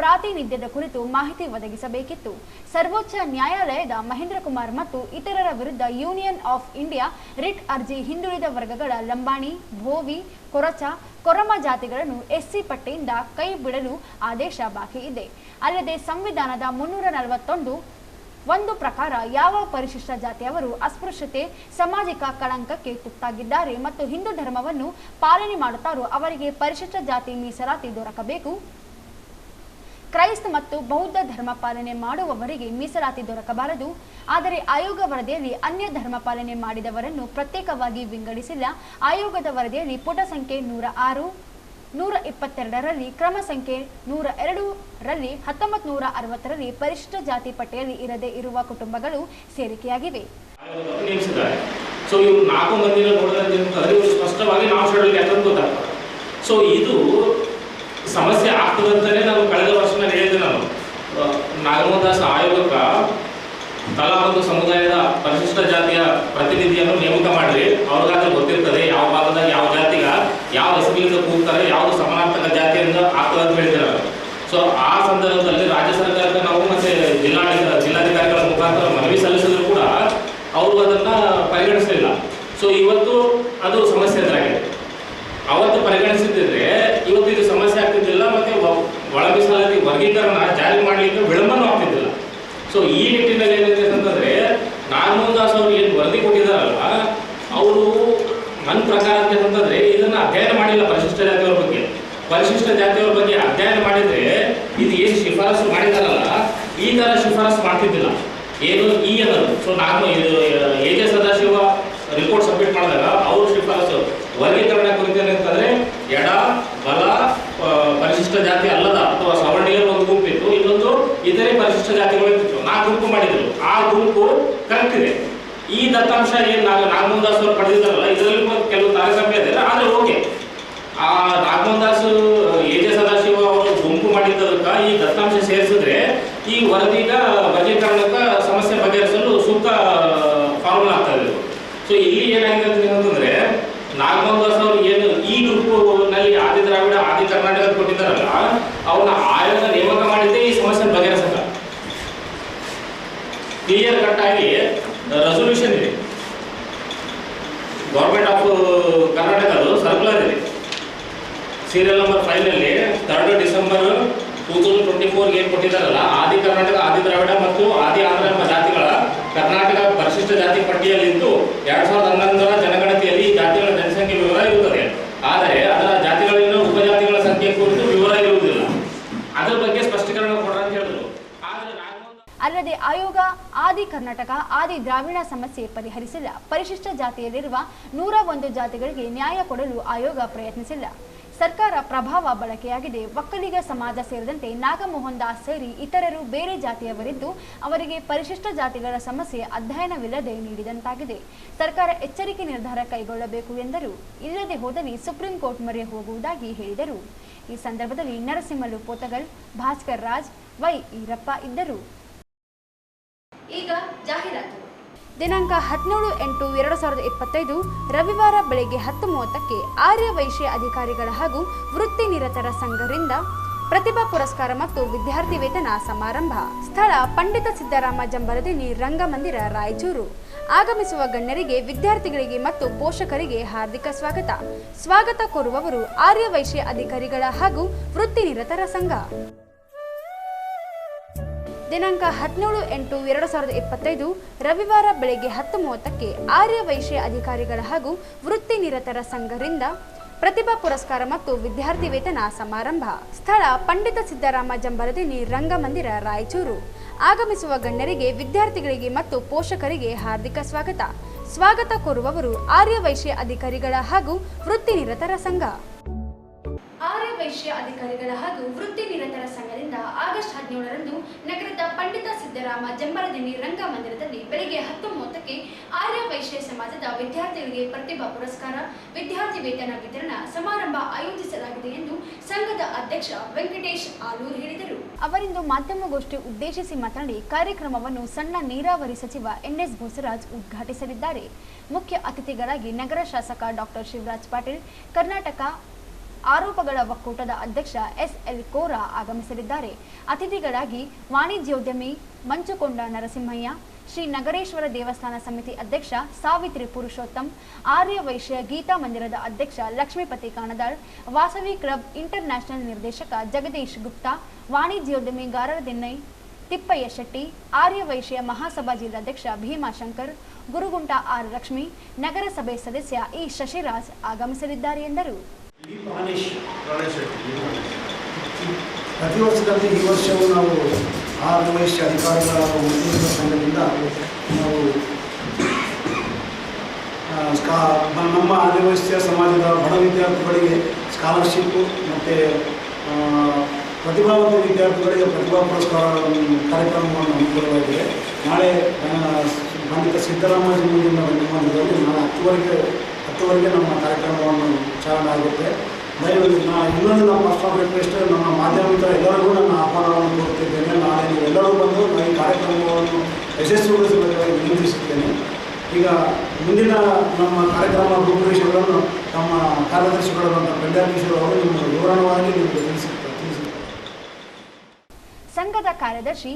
ಪ್ರಾತಿನಿಧ್ಯದ ಕುರಿತು ಮಾಹಿತಿ ಒದಗಿಸಬೇಕಿತ್ತು. ಸರ್ವೋಚ್ಚ ನ್ಯಾಯಾಲಯದ ಮಹೇಂದ್ರ ಕುಮಾರ್ ಮತ್ತು ಇತರರ ವಿರುದ್ಧ ಯೂನಿಯನ್ ಆಫ್ ಇಂಡಿಯಾ ರಿಟ್ ಅರ್ಜಿ ಹಿಂದುಳಿದ ವರ್ಗಗಳ ಲಂಬಾಣಿ, ಭೋವಿ, ಕೊರಚ, ಕೊರಮ ಜಾತಿಗಳನ್ನು ಎಸ್ಸಿ ಪಟ್ಟಿಯಿಂದ ಕೈ ಬಿಡಲು ಆದೇಶ ಬಾಕಿ ಇದೆ. ಅಲ್ಲದೆ ಸಂವಿಧಾನದ 341 ಪ್ರಕಾರ ಯಾವ ಪರಿಶಿಷ್ಟ ಜಾತಿಯವರು ಅಸ್ಪೃಶ್ಯತೆ, ಸಾಮಾಜಿಕ ಕಳಂಕಕ್ಕೆ ತುತ್ತಾಗಿದ್ದಾರೆ ಮತ್ತು ಹಿಂದೂ ಧರ್ಮವನ್ನು ಪಾಲನೆ ಮಾಡುತ್ತಾರೋ ಅವರಿಗೆ ಪರಿಶಿಷ್ಟ ಜಾತಿ ಮೀಸಲಾತಿ ದೊರಕಬೇಕು. ಕ್ರೈಸ್ತ ಮತ್ತು ಬೌದ್ಧ ಧರ್ಮ ಪಾಲನೆ ಮಾಡುವವರಿಗೆ ಮೀಸಲಾತಿ ದೊರಕಬಾರದು. ಆದರೆ ಆಯೋಗ ವರದಿಯಲ್ಲಿ ಅನ್ಯ ಧರ್ಮ ಪಾಲನೆ ಮಾಡಿದವರನ್ನು ಪ್ರತ್ಯೇಕವಾಗಿ ವಿಂಗಡಿಸಿಲ್ಲ. ಆಯೋಗದ ವರದಿಯಲ್ಲಿ ಪುಟ ಸಂಖ್ಯೆ 106 122ರಲ್ಲಿ, ಕ್ರಮ ಸಂಖ್ಯೆ 102ರಲ್ಲಿ, 1960ರಲ್ಲಿ ಪರಿಶಿಷ್ಟ ಜಾತಿ ಪಟ್ಟಿಯಲ್ಲಿ ಇರದೇ ಇರುವ ಕುಟುಂಬಗಳು ಸೇರಿಕೆಯಾಗಿವೆ. ಸೊ ಇವ್ರು 4 ಮಂದಿನ ನೋಡಿದ್ರೆ ಇವರು ಸ್ಪಷ್ಟವಾಗಿ ನಾವು ಶೆಡ್ಯೂಲ್ ಕ್ಯಾಸ್ಟ್ ಗೊತ್ತಾಗ್ತದೆ. ಸೊ ಇದು ಸಮಸ್ಯೆ ಆಗ್ತದೆ ಅಂತಲೇ ನಾನು ಕಳೆದ ವರ್ಷ ಹೇಳಿದೆ. ನಾನು ನಾಗಮೋಹನ್ ಆಯೋಗಕ್ಕೆ ತಲಾ ಒಂದು ಸಮುದಾಯದ ಪರಿಶಿಷ್ಟ ಜಾತಿಯ ಪ್ರತಿನಿಧಿಯನ್ನು ನೇಮಕ ಮಾಡಿರಿ, ಅವ್ರಿಗಾದ್ರೆ ಗೊತ್ತಿರ್ತದೆ ಯಾವ ಭಾಗದಾಗ ಯಾವ ಜಾತಿಗ ಯಾವ ಹೆಸರಿನಿಂದ ಕೂಗ್ತಾರೆ, ಯಾವುದು ಸಮಾನಾರ್ಥಕ ಜಾತಿಯಿಂದ ಆಗ್ತದೆ ಅಂತ ಹೇಳಿದ್ದಾರೆ. ಸೊ ಆ ಸಂದರ್ಭದಲ್ಲಿ ರಾಜ್ಯ ಸರ್ಕಾರಕ್ಕೆ ನಾವು ಮತ್ತೆ ಜಿಲ್ಲಾಧಿಕಾರಿಗಳ ಮುಖಾಂತರ ಮನವಿ ಸಲ್ಲಿಸಿದ್ರು ಕೂಡ ಅವರು ಅದನ್ನ ಪರಿಗಣಿಸಲಿಲ್ಲ. ಸೊ ಇವತ್ತು ಅದು ಸಮಸ್ಯೆ ಎದುರಾಗಿದೆ. ಅವತ್ತು ಪರಿಗಣಿಸಿದ್ರೆ ಇವತ್ತು ಇದು ಸಮಸ್ಯೆ ಆಗ್ತಿದ್ದಿಲ್ಲ, ಮತ್ತೆ ಒಳ ಮೀಸಲಾತಿ ವರ್ಗೀಕರಣ ಜಾರಿ ಮಾಡಲಿಕ್ಕೆ ವಿಳಂಬನೂ ಆಗ್ತಿದ್ದಿಲ್ಲ. ಸೊ ಈ ನಿಟ್ಟಿನಲ್ಲಿ ಏನಿದೆ ಅಂತಂದ್ರೆ ನಾಗಮೋಹನ್ ದಾಸ್ ಅವರು ಏನು ವರದಿ ಕೊಟ್ಟಿದ್ದಾರಲ್ಲ, ಅವರು ನನ್ನ ಪ್ರಕಾರ ಅಂತಂದ್ರೆ ಇದನ್ನ ಅಧ್ಯಯನ ಮಾಡಿಲ್ಲ. ಪರಿಶಿಷ್ಟ ಜಾತಿಯವರ ಬಗ್ಗೆ ಅಧ್ಯಯನ ಮಾಡಿದ್ರೆ ಇದು ಏನು ಶಿಫಾರಸು ಮಾಡಿದಾರಲ್ಲ ಈ ತರ ಶಿಫಾರಸು ಮಾಡ್ತಿದ್ದಿಲ್ಲ. ಏನು ಈ ಅನ್ನೋದು. ಸೊ ನಾನು ಎ.ಜೆ. ಸದಾಶಿವ ರಿಪೋರ್ಟ್ ಸಬ್ಮಿಟ್ ಮಾಡಿದಾಗ ಅವರು ಶಿಫಾರಸು ವರ್ಗೀಕರಣ ಕುರಿತು ಏನಂತಂದ್ರೆ ಎಡ ಬಲ ಪರಿಶಿಷ್ಟ ಜಾತಿ ಅಲ್ಲದ ಅಥವಾ ಸವರ್ಣೀಯರ ಒಂದು ಗುಂಪಿತ್ತು, ಇನ್ನೊಂದು ಇತರೆ ಪರಿಶಿಷ್ಟ ಜಾತಿಗಳು ಇತ್ತು. 4 ಗುಂಪು ಮಾಡಿದ್ರು. ಆ ಗುಂಪು ಕರೆಕ್ಟ್ ಇದೆ. ಈ ದತ್ತಾಂಶ ಏನು ನಾಗಮೋಹನ್ ದಾಸ್ ಅವರು ಪಡೆದಿದ್ದಾರಲ್ಲ ಇದರಲ್ಲಿ ಕೆಲವು ತಾರತಮ್ಯ ಇದೆ. ಆದ್ರೆ ಓಕೆ, ಆ ನಾಗಮೋಹನ್ ದಾಸ್ ಎ.ಜೆ. ಸದಾಶಿವ ಅವರು ಗುಂಪು ಮಾಡಿದ್ದಕ್ಕೆ ಈ ದತ್ತಾಂಶ ಸೇರಿಸಿದ್ರೆ ಈ ವರದಿಗ ವರ್ಗೀಕರಣಕ್ಕೆ ಸಮಸ್ಯೆ ಬಗೆಹರಿಸಲು ಸೂಕ್ತ ಫಾರ್ಮುಲಾ ಆಗ್ತಾ ಇದೆ. ಸೊ ಇಲ್ಲಿ ಏನಾಗಿದೆ ಅಂತಂದ್ರೆ ನಾಗಮೋಹನ್ ದಾಸ್ ಅವರು ಏನು ಈ ಗ್ರೂಪ್ನಲ್ಲಿ ಆದಿ ದ್ರಾವಿಡ ಆದಿ ಕರ್ನಾಟಕ ಕೊಟ್ಟಿದ್ದಾರಲ್ಲ ಅವ್ರನ್ನ ಆಯೋಗ ನೇಮಕ ಮಾಡಿದ್ದೇ ಈ ಸಮಸ್ಯೆ ಬಗೆಹರಿಸಕ. ಕ್ಲಿಯರ್ ಕಟ್ ಆಗಿ ರೆಸೊಲ್ಯೂಷನ್ ಇದೆ, ಗೌರ್ಮೆಂಟ್ ಆಫ್ ಕರ್ನಾಟಕದು ಸರ್ಕ್ಯುಲರ್ ಇದೆ, ಸೀರಿಯಲ್ ನಂಬರ್ 5 ನಲ್ಲಿ 3 ಡಿಸೆಂಬರ್ 2024 ಏನು ಕೊಟ್ಟಿದ್ದಾರಲ್ಲ, ಆದಿ ಕರ್ನಾಟಕ ಆದಿ ದ್ರಾವಿಡ ಮತ್ತು ಆದಿ ಆಂಧ್ರ ಎಂಬ ಜಾತಿಗಳ ಕರ್ನಾಟಕ ಪರಿಶಿಷ್ಟ ಜಾತಿ ಪಟ್ಟಿಯಲ್ಲಿದ್ದು 2011ರ ಜನಗಣತಿಯಲ್ಲಿ ಜಾತಿಗಳ ಜನಸಂಖ್ಯೆ ವಿವರ ಇರುತ್ತದೆ. ಆದರೆ ಅದರ ಜಾತಿಗಳಲ್ಲಿನ ಉಪಜಾತಿಗಳ ಸಂಖ್ಯೆ ಕುರಿತು ವಿವರ ಇರುವುದಿಲ್ಲ. ಅದರ ಬಗ್ಗೆ ಸ್ಪಷ್ಟೀಕರಣ ಕೊಡ್ರ ಅಂತ ಹೇಳಿದ್ರು. ಅಲ್ಲದೆ ಆಯೋಗ ಆದಿ ಕರ್ನಾಟಕ ಆದಿ ದ್ರಾವಿಡ ಸಮಸ್ಯೆ ಪರಿಹರಿಸಿಲ್ಲ. ಪರಿಶಿಷ್ಟ ಜಾತಿಯಲ್ಲಿರುವ 101 ಜಾತಿಗಳಿಗೆ ನ್ಯಾಯ ಕೊಡಲು ಆಯೋಗ ಪ್ರಯತ್ನಿಸಿಲ್ಲ. ಸರ್ಕಾರ ಪ್ರಭಾವ ಬಳಕೆಯಾಗಿದೆ. ಒಕ್ಕಲಿಗ ಸಮಾಜ ಸೇರಿದಂತೆ ನಾಗಮೋಹನ್ ದಾಸ್ ಸೇರಿ ಇತರರು ಬೇರೆ ಜಾತಿಯವರಿದ್ದು ಅವರಿಗೆ ಪರಿಶಿಷ್ಟ ಜಾತಿಗಳ ಸಮಸ್ಯೆ ಅಧ್ಯಯನವಿಲ್ಲದೆ ನೀಡಿದಂತಾಗಿದೆ. ಸರ್ಕಾರ ಎಚ್ಚರಿಕೆ ನಿರ್ಧಾರ ಕೈಗೊಳ್ಳಬೇಕು ಎಂದರು. ಇಲ್ಲದೆ ಹೋದಲ್ಲಿ ಸುಪ್ರೀಂ ಕೋರ್ಟ್ ಮೊರೆ ಹೋಗುವುದಾಗಿ ಹೇಳಿದರು. ಈ ಸಂದರ್ಭದಲ್ಲಿ ನರಸಿಂಹಲು ಪೋತಗಲ್, ಭಾಸ್ಕರ್ ರಾಜ್, ವೈ ಈರಪ್ಪ ಇದ್ದರು. ಈಗ ಜಾಹೀರಾತು. ದಿನಾಂಕ 17/8/2025 ರವಿವಾರ ಬೆಳಗ್ಗೆ 10:30ಕ್ಕೆ ಆರ್ಯ ವೈಶ್ಯ ಅಧಿಕಾರಿಗಳ ಹಾಗೂ ವೃತ್ತಿ ನಿರತರ ಸಂಘದಿಂದ ಪ್ರತಿಭಾ ಪುರಸ್ಕಾರ ಮತ್ತು ವಿದ್ಯಾರ್ಥಿ ವೇತನ ಸಮಾರಂಭ. ಸ್ಥಳ ಪಂಡಿತ ಸಿದ್ದರಾಮ ಜಂಬರದಿನ್ನಿ ರಂಗಮಂದಿರ, ರಾಯಚೂರು. ಆಗಮಿಸುವ ಗಣ್ಯರಿಗೆ, ವಿದ್ಯಾರ್ಥಿಗಳಿಗೆ ಮತ್ತು ಪೋಷಕರಿಗೆ ಹಾರ್ದಿಕ ಸ್ವಾಗತ. ಸ್ವಾಗತ ಕೋರುವವರು ಆರ್ಯ ವೈಶ್ಯ ಅಧಿಕಾರಿಗಳ ಹಾಗೂ ವೃತ್ತಿ ನಿರತರ ಸಂಘ. ದಿನಾಂಕ 17/8/2025 ರವಿವಾರ ಬೆಳಗ್ಗೆ 10:30ಕ್ಕೆ ಆರ್ಯ ವೈಶ್ಯ ಅಧಿಕಾರಿಗಳ ಹಾಗೂ ವೃತ್ತಿ ನಿರತರ ಸಂಘದಿಂದ ಪ್ರತಿಭಾ ಪುರಸ್ಕಾರ ಮತ್ತು ವಿದ್ಯಾರ್ಥಿ ವೇತನ ಸಮಾರಂಭ. ಸ್ಥಳ ಪಂಡಿತ ಸಿದ್ದರಾಮ ಜಂಬರದಿನ್ನಿ ರಂಗಮಂದಿರ, ರಾಯಚೂರು. ಆಗಮಿಸುವ ಗಣ್ಯರಿಗೆ, ವಿದ್ಯಾರ್ಥಿಗಳಿಗೆ ಮತ್ತು ಪೋಷಕರಿಗೆ ಹಾರ್ದಿಕ ಸ್ವಾಗತ. ಸ್ವಾಗತ ಕೋರುವವರು ಆರ್ಯ ವೈಶ್ಯ ಅಧಿಕಾರಿಗಳ ಹಾಗೂ ವೃತ್ತಿ ನಿರತರ ಸಂಘ. ಆರ್ಯ ವೈಶ್ಯ ಅಧಿಕಾರಿಗಳ ಹಾಗೂ ವೃತ್ತಿ ನಿರತರ ಸಂಘದಿಂದ ಆಗಸ್ಟ್ 17ರಂದು ನಗರದ ಪಂಡಿತ ಸಿದ್ದರಾಮ ಜಂಬರದಿನ್ನಿ ರಂಗಮಂದಿರದಲ್ಲಿ ಬೆಳಗ್ಗೆ 10:30ಕ್ಕೆ ಆರ್ಯ ವೈಶ್ಯ ಸಮಾಜದ ವಿದ್ಯಾರ್ಥಿಗಳಿಗೆ ಪ್ರತಿಭಾ ಪುರಸ್ಕಾರ, ವಿದ್ಯಾರ್ಥಿ ವೇತನ ವಿತರಣಾ ಸಮಾರಂಭ ಆಯೋಜಿಸಲಾಗಿದೆ ಎಂದು ಸಂಘದ ಅಧ್ಯಕ್ಷ ವೆಂಕಟೇಶ್ ಆಲೂರ್ ಹೇಳಿದರು. ಅವರಿಂದು ಮಾಧ್ಯಮಗೋಷ್ಠಿ ಉದ್ದೇಶಿಸಿ ಮಾತನಾಡಿ, ಕಾರ್ಯಕ್ರಮವನ್ನು ಸಣ್ಣ ನೀರಾವರಿ ಸಚಿವ ಎನ್.ಎಸ್. ಬೋಸರಾಜ್ ಉದ್ಘಾಟಿಸಲಿದ್ದಾರೆ. ಮುಖ್ಯ ಅತಿಥಿಗಳಾಗಿ ನಗರ ಶಾಸಕ ಡಾಕ್ಟರ್ ಶಿವರಾಜ್ ಪಾಟೀಲ್, ಕರ್ನಾಟಕ ಆರೋಪಗಳ ಒಕ್ಕೂಟದ ಅಧ್ಯಕ್ಷ ಎಸ್.ಎಲ್. ಕೋರಾ ಆಗಮಿಸಲಿದ್ದಾರೆ. ಅತಿಥಿಗಳಾಗಿ ವಾಣಿಜ್ಯೋದ್ಯಮಿ ಮಂಚುಕೊಂಡ ನರಸಿಂಹಯ್ಯ, ಶ್ರೀ ನಗರೇಶ್ವರ ದೇವಸ್ಥಾನ ಸಮಿತಿ ಅಧ್ಯಕ್ಷ ಸಾವಿತ್ರಿ ಪುರುಷೋತ್ತಮ್, ಆರ್ಯ ವೈಶ್ಯ ಗೀತಾ ಮಂದಿರದ ಅಧ್ಯಕ್ಷ Lakshmipathi Kanadal, Vasavi club international ನಿರ್ದೇಶಕ ಜಗದೀಶ್ ಗುಪ್ತಾ, ವಾಣಿಜ್ಯೋದ್ಯಮಿ ಗಾರದಿನ್ನೈ ತಿಪ್ಪಯ್ಯ ಶೆಟ್ಟಿ, ಆರ್ಯ ವೈಶ್ಯ ಮಹಾಸಭಾ ಜಿಲ್ಲಾಧ್ಯಕ್ಷ ಭೀಮಾಶಂಕರ್, ಗುರುಗುಂಟ ಆರ್ ಲಕ್ಷ್ಮಿ, ನಗರಸಭೆ ಸದಸ್ಯ ಇ ಶಶಿರಾಜ್ ಆಗಮಿಸಲಿದ್ದಾರೆ ಎಂದರು. ಪ್ರತಿ ವರ್ಷದಂತೆ ಈ ವರ್ಷವೂ ನಾವು ಆರ್ಯ ವೈಶ್ಯ ಅಧಿಕಾರಿಗಳ ವೃತ್ತಿ ಸಂಘದಿಂದ ನಾವು ನಮ್ಮ ಆರ್ಯ ವೈಶ್ಯ ಸಮಾಜದ ಬಡ ವಿದ್ಯಾರ್ಥಿಗಳಿಗೆ ಸ್ಕಾಲರ್ಶಿಪ್ಪು ಮತ್ತು ಪ್ರತಿಭಾವಂತ ವಿದ್ಯಾರ್ಥಿಗಳಿಗೆ ಪ್ರತಿಭಾ ಪುರಸ್ಕಾರ ಕಾರ್ಯಕ್ರಮವನ್ನು ಹಮ್ಮಿಕೊಳ್ಳಲಾಗಿದೆ. ನಾಳೆ ಬಂಧಿತ ಸಿದ್ದರಾಮಯ್ಯ ಜನ್ಮದಿನ ರಂಗಮಂದಿರದಲ್ಲಿ ನಾಳೆ 10 ನಮ್ಮ ಕಾರ್ಯಕ್ರಮವನ್ನು ಚಾಲನೆ ಆಗುತ್ತೆ. ದಯವಿಟ್ಟು ಇನ್ನೊಂದು ನಮ್ಮ ಫಸ್ಟ್ ಆಫ್ ರಿಕ್ವೆಸ್ಟ್ ನಮ್ಮ ಮಾಧ್ಯಮಿಕ ಎಲ್ಲರಿಗೂ ನನ್ನ ಆಹ್ವಾನವನ್ನು ಕೊಡುತ್ತಿದ್ದೇನೆ. ನಾಳೆ ನೀವು ಎಲ್ಲರೂ ಬಂದು ಈ ಕಾರ್ಯಕ್ರಮವನ್ನು ಯಶಸ್ವಿಗೊಳಿಸಬೇಕಾಗಿ ವಿನಂತಿಸುತ್ತೇನೆ. ಈಗ ಮುಂದಿನ ನಮ್ಮ ಕಾರ್ಯಕ್ರಮ ರೂಪುರೇಷೆಗಳನ್ನು ನಮ್ಮ ಕಾರ್ಯದರ್ಶಿಗಳಾದಂಥ ಪಂಡ್ಯಾಧೀಶರು ಅವರು ನಿಮಗೆ ವಿವರಣವಾಗಿ ನಿಮಗೆ ತಿಳಿಸುತ್ತಾರೆ. ಸಂಘದ ಕಾರ್ಯದರ್ಶಿ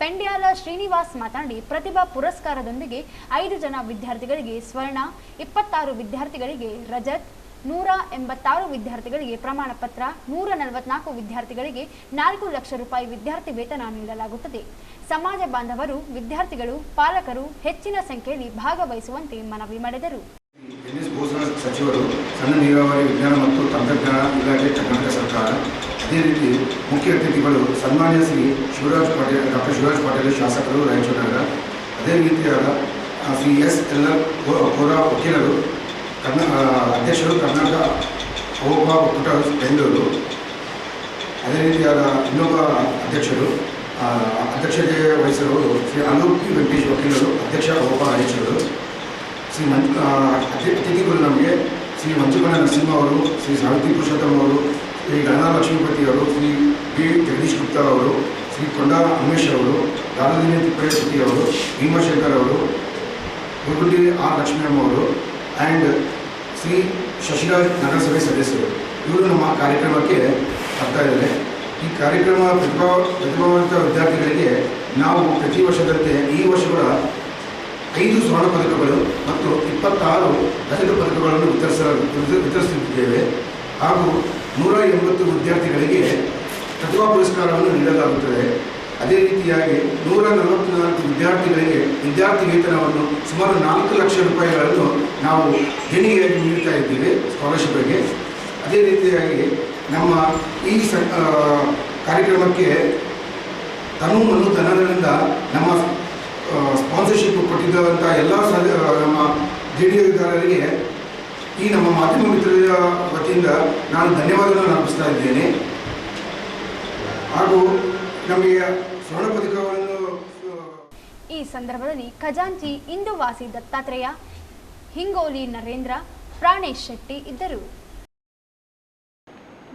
ಪೆಂಡ್ಯಾಲ ಶ್ರೀನಿವಾಸ್ ಮಾತನಾಡಿ, ಪ್ರತಿಭಾ ಪುರಸ್ಕಾರದೊಂದಿಗೆ 5 ಜನ ವಿದ್ಯಾರ್ಥಿಗಳಿಗೆ ಸ್ವರ್ಣ, 26 ವಿದ್ಯಾರ್ಥಿಗಳಿಗೆ ರಜತ್, 186 ವಿದ್ಯಾರ್ಥಿಗಳಿಗೆ ಪ್ರಮಾಣ ಪತ್ರ, 144 ವಿದ್ಯಾರ್ಥಿಗಳಿಗೆ 4 ಲಕ್ಷ ರೂಪಾಯಿ ವಿದ್ಯಾರ್ಥಿ ವೇತನ ನೀಡಲಾಗುತ್ತದೆ. ಸಮಾಜ ಬಾಂಧವರು, ವಿದ್ಯಾರ್ಥಿಗಳು, ಪಾಲಕರು ಹೆಚ್ಚಿನ ಸಂಖ್ಯೆಯಲ್ಲಿ ಭಾಗವಹಿಸುವಂತೆ ಮನವಿ ಮಾಡಿದರು. ಸಚಿವರು, ಸಣ್ಣ ನೀರಾವರಿ ವಿಜ್ಞಾನ ಮತ್ತು ತಂತ್ರಜ್ಞಾನ ಇಲಾಖೆ, ಕರ್ನಾಟಕ ಸರ್ಕಾರ. ಅದೇ ರೀತಿ ಮುಖ್ಯ ಅತಿಥಿಗಳು ಸನ್ಮಾನ್ಯ ಶ್ರೀ ಡಾಕ್ಟರ್ ಶಿವರಾಜ್ ಪಾಟೀಲ್, ಶಾಸಕರು, ರಾಯಚೂರು ನಗರ. ಅದೇ ರೀತಿಯಾದ ಶ್ರೀ SLR ಕೋರಾ ವಕೀಲರು, ಅಧ್ಯಕ್ಷರು, ಕರ್ನಾಟಕ ಅವೋಬಾ ಒಕ್ಕೂಟ ಬೆಂಗಳೂರು. ಅದೇ ರೀತಿಯಾದ ಇನ್ನೊಬ್ಬ ಅಧ್ಯಕ್ಷತೆ ವಹಿಸಿರುವುದು ಶ್ರೀ ಅನೂಪ್ ವೆಂಕಟೇಶ್ ವಕೀಲರು, ಅಧ್ಯಕ್ಷ ಅವೋಬಾ ರಾಯಚೂರು. ಅತಿಥಿಗಳು ನಮಗೆ ಶ್ರೀ ಮಂಜುಕಣ್ಣ ನರಸಿಂಹ ಅವರು, ಶ್ರೀ ಸಾವಿತ್ರಿ ಪುರುಷೋತ್ತಮ ಅವರು, ಶ್ರೀ ಗಣನಾ ಲಕ್ಷ್ಮೀಪತಿ ಅವರು, ಶ್ರೀ ಬಿ ಜಗದೀಶ್ ಗುಪ್ತಾ ಅವರು, ಶ್ರೀ ಕೊಂಡ ಉಮೇಶ್ ಅವರು, ದಾನದಿನಿ ತಿಪ್ಪೇಶೆಟ್ಟಿ ಅವರು, ಭೀಮಾಶಂಕರ್ ಅವರು, ಗುರುಗುಂಡಿ R. ಲಕ್ಷ್ಮೀಯಮ್ಮ ಅವರು ಆ್ಯಂಡ್ ಶ್ರೀ ಶಶಿರಾಜ್ ನಗರಸಭೆ ಸದಸ್ಯರು. ಇವರು ನಮ್ಮ ಕಾರ್ಯಕ್ರಮಕ್ಕೆ ಬರ್ತಾ ಇದ್ದಾರೆ. ಈ ಕಾರ್ಯಕ್ರಮ ಪ್ರತಿಭಾವಂತ ವಿದ್ಯಾರ್ಥಿಗಳಿಗೆ ನಾವು ಪ್ರತಿ ವರ್ಷದಂತೆ ಈ ವರ್ಷ ಕೂಡ 5 ಸ್ವರ್ಣ ಪದಕಗಳು ಮತ್ತು 26 ರಜತ ಪದಕಗಳನ್ನು ವಿತರಿಸುತ್ತಿದ್ದೇವೆ. ಹಾಗೂ 180 ವಿದ್ಯಾರ್ಥಿಗಳಿಗೆ ಪ್ರತಿಭಾ ಪುರಸ್ಕಾರವನ್ನು ನೀಡಲಾಗುತ್ತದೆ. ಅದೇ ರೀತಿಯಾಗಿ 144 ವಿದ್ಯಾರ್ಥಿಗಳಿಗೆ ವಿದ್ಯಾರ್ಥಿ ವೇತನವನ್ನು ಸುಮಾರು 4 ಲಕ್ಷ ರೂಪಾಯಿಗಳನ್ನು ನಾವು ದೇಣಿಗೆಯಾಗಿ ನೀಡ್ತಾ ಇದ್ದೇವೆ ಸ್ಕಾಲರ್ಶಿಪ್ಗೆ. ಅದೇ ರೀತಿಯಾಗಿ ನಮ್ಮ ಈ ಕಾರ್ಯಕ್ರಮಕ್ಕೆ ತನು ಮತ್ತು ಧನಗಳಿಂದ ನಮ್ಮ ಸ್ಪಾನ್ಸರ್ಶಿಪ್ ಕೊಟ್ಟಿದ್ದಂಥ ಎಲ್ಲ ನಮ್ಮ ದೇಣಿಗೆದಾರರಿಗೆ ಈ ನಮ್ಮ ಮಾಧ್ಯಮ ಮಿತ್ರರ ವತಿಯಿಂದ ನಾನು ಧನ್ಯವಾದಗಳನ್ನು ಅರ್ಪಿಸ್ತಾ ಇದ್ದೇನೆ. ಹಾಗೂ ನಮಗೆ ಸ್ವರ್ಣ ಪದಕವನ್ನು ಈ ಸಂದರ್ಭದಲ್ಲಿ ಖಜಾಂಚಿ ಇಂದುವಾಸಿ ದತ್ತಾತ್ರೇಯ, ಹಿಂಗೋಲಿ ನರೇಂದ್ರ, ಪ್ರಾಣೇಶ್ ಶೆಟ್ಟಿ ಇದ್ದರು.